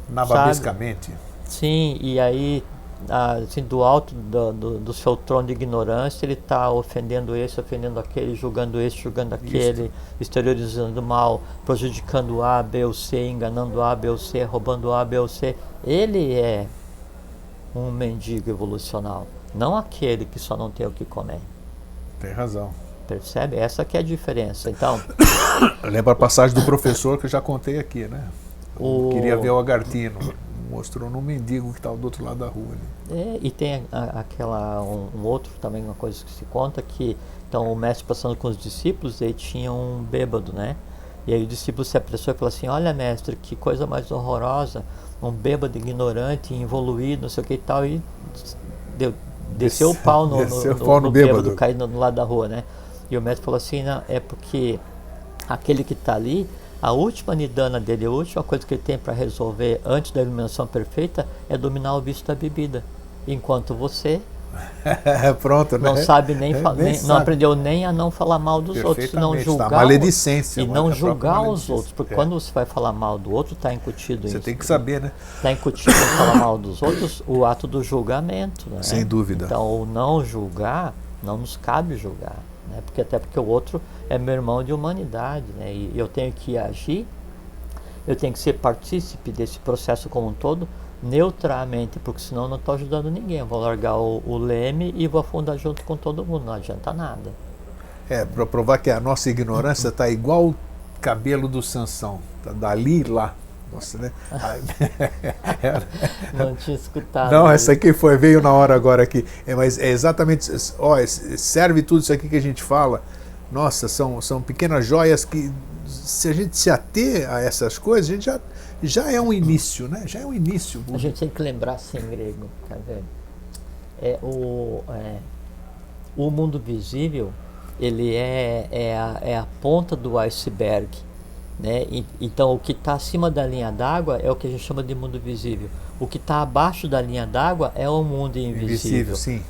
nababescamente. Sim, e aí assim, do alto do seu trono de ignorância, ele está ofendendo esse, ofendendo aquele, julgando esse, julgando aquele, exteriorizando o mal, prejudicando A, B ou C, enganando A, B ou C, roubando A, B ou C. Ele é um mendigo evolucional, não aquele que só não tem o que comer. Tem razão. Percebe? Essa que é a diferença. Então, lembra a passagem do professor que eu já contei aqui, né? Queria ver o Agartino, mostrou num mendigo que estava do outro lado da rua. E tem um outro também, uma coisa que se conta, que então o mestre passando com os discípulos, aí tinha um bêbado, né? E aí o discípulo se apressou e falou assim: olha, mestre, que coisa mais horrorosa, um bêbado ignorante, involuído, não sei o que e tal, e desceu o pau no bêbado caindo no lado da rua, né? E o mestre falou assim: não, é porque aquele que está ali, a última nidana dele, a última coisa que ele tem para resolver antes da iluminação perfeita é dominar o vício da bebida. Enquanto você pronto, não né? sabe não aprendeu nem a não falar mal dos outros, não julgar maledicência, e não julgar os outros, porque quando você vai falar mal do outro, está incutido isso. Você tem que saber, né? Está incutido em falar mal dos outros o ato do julgamento, né? Sem dúvida. Então, o não julgar, não nos cabe julgar, né? Até porque o outro é meu irmão de humanidade, né? E eu tenho que agir, eu tenho que ser partícipe desse processo como um todo, neutramente, porque senão eu não estou ajudando ninguém. Eu vou largar o leme e vou afundar junto com todo mundo, não adianta nada. Para provar que a nossa ignorância está igual o cabelo do Sansão, tá dali lá. Nossa, né? Não tinha escutado. Não, essa aqui veio na hora agora aqui. Mas é exatamente, serve tudo isso aqui que a gente fala. Nossa, são pequenas joias que, se a gente se ater a essas coisas, a gente já é um início, né? Já é um início. A gente tem que lembrar assim, grego, tá vendo? O mundo visível, ele é a ponta do iceberg, né? Então, o que está acima da linha d'água é o que a gente chama de mundo visível. O que está abaixo da linha d'água é o mundo invisível. Sim.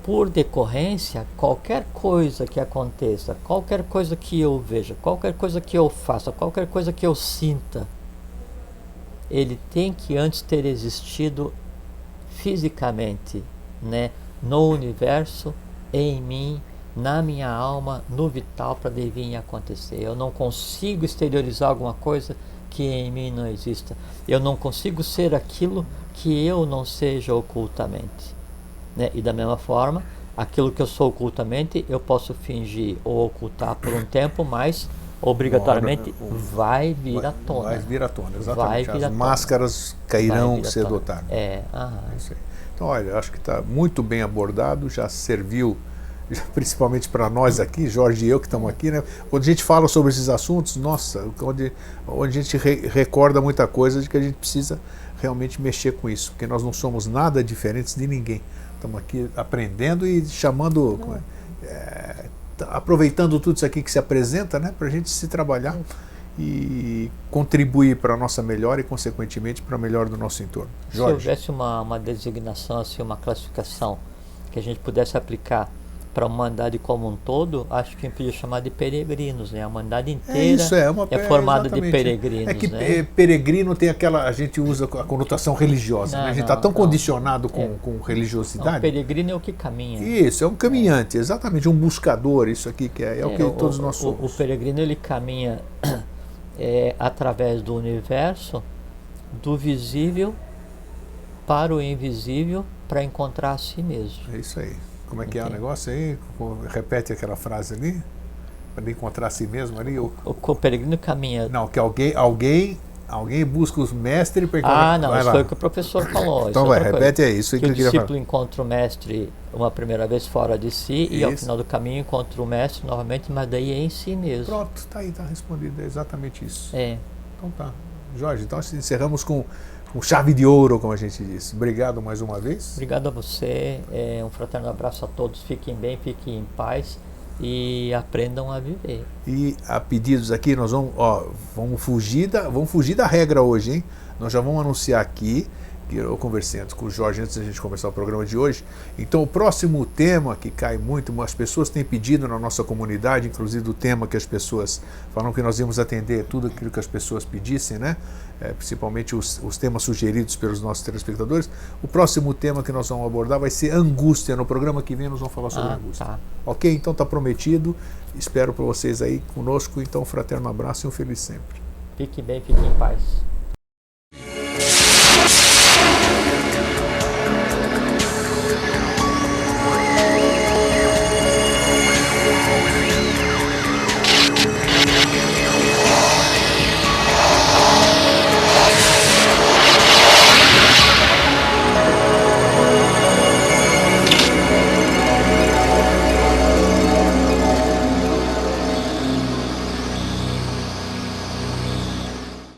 Por decorrência, qualquer coisa que aconteça, qualquer coisa que eu veja, qualquer coisa que eu faça, qualquer coisa que eu sinta, ele tem que antes ter existido fisicamente, né, no universo, em mim, na minha alma, no vital, para vir acontecer. Eu não consigo exteriorizar alguma coisa que em mim não exista. Eu não consigo ser aquilo que eu não seja ocultamente, né? E da mesma forma, aquilo que eu sou ocultamente, eu posso fingir ou ocultar por um tempo, mas obrigatoriamente vai vir à tona. Vai vir à tona, exatamente. As máscaras cairão cedo ou tarde. Isso aí. Então, olha, acho que está muito bem abordado, já serviu, principalmente para nós aqui, Jorge e eu que estamos aqui, né? Quando a gente fala sobre esses assuntos, nossa, onde a gente recorda muita coisa de que a gente precisa realmente mexer com isso, porque nós não somos nada diferentes de ninguém. Estamos aqui aprendendo e chamando, aproveitando tudo isso aqui que se apresenta, né, para a gente se trabalhar e contribuir para a nossa melhora e, consequentemente, para a melhora do nosso entorno. Jorge. Se houvesse uma designação, assim, uma classificação que a gente pudesse aplicar para a humanidade como um todo, acho que a gente podia chamar de peregrinos, né? A humanidade inteira é formada de peregrinos. É que né? Peregrino tem aquela, a gente usa a conotação religiosa, né? A gente está tão condicionado com religiosidade. Não, peregrino é o que caminha. Isso, é um caminhante, exatamente, um buscador, isso aqui que é o que todos nós somos. O peregrino, ele caminha através do universo, do visível para o invisível, para encontrar a si mesmo. É isso aí. Como é que é o negócio aí? Repete aquela frase ali, para encontrar a si mesmo ali. O peregrino caminha... Não, que alguém busca os mestres... não, isso foi o que o professor falou. Então repete aí. Isso que o discípulo encontra o mestre uma primeira vez fora de si e ao final do caminho encontra o mestre novamente, mas daí é em si mesmo. Pronto, está aí, está respondido, é exatamente isso. Então tá. Jorge, então encerramos com chave de ouro, como a gente disse. Obrigado mais uma vez. Obrigado a você, um fraterno abraço a todos, fiquem bem, fiquem em paz e aprendam a viver. E a pedidos aqui, nós vamos fugir da regra hoje, hein? Nós já vamos anunciar aqui eu conversei antes com o Jorge antes da gente começar o programa de hoje. Então o próximo tema que cai muito, as pessoas têm pedido na nossa comunidade, inclusive do tema que as pessoas falam que nós íamos atender tudo aquilo que as pessoas pedissem, né? Principalmente os temas sugeridos pelos nossos telespectadores. O próximo tema que nós vamos abordar vai ser angústia. No programa que vem nós vamos falar sobre angústia. Tá. Ok? Então está prometido. Espero para vocês aí conosco. Então um fraterno abraço e um feliz sempre. Fique bem, fique em paz.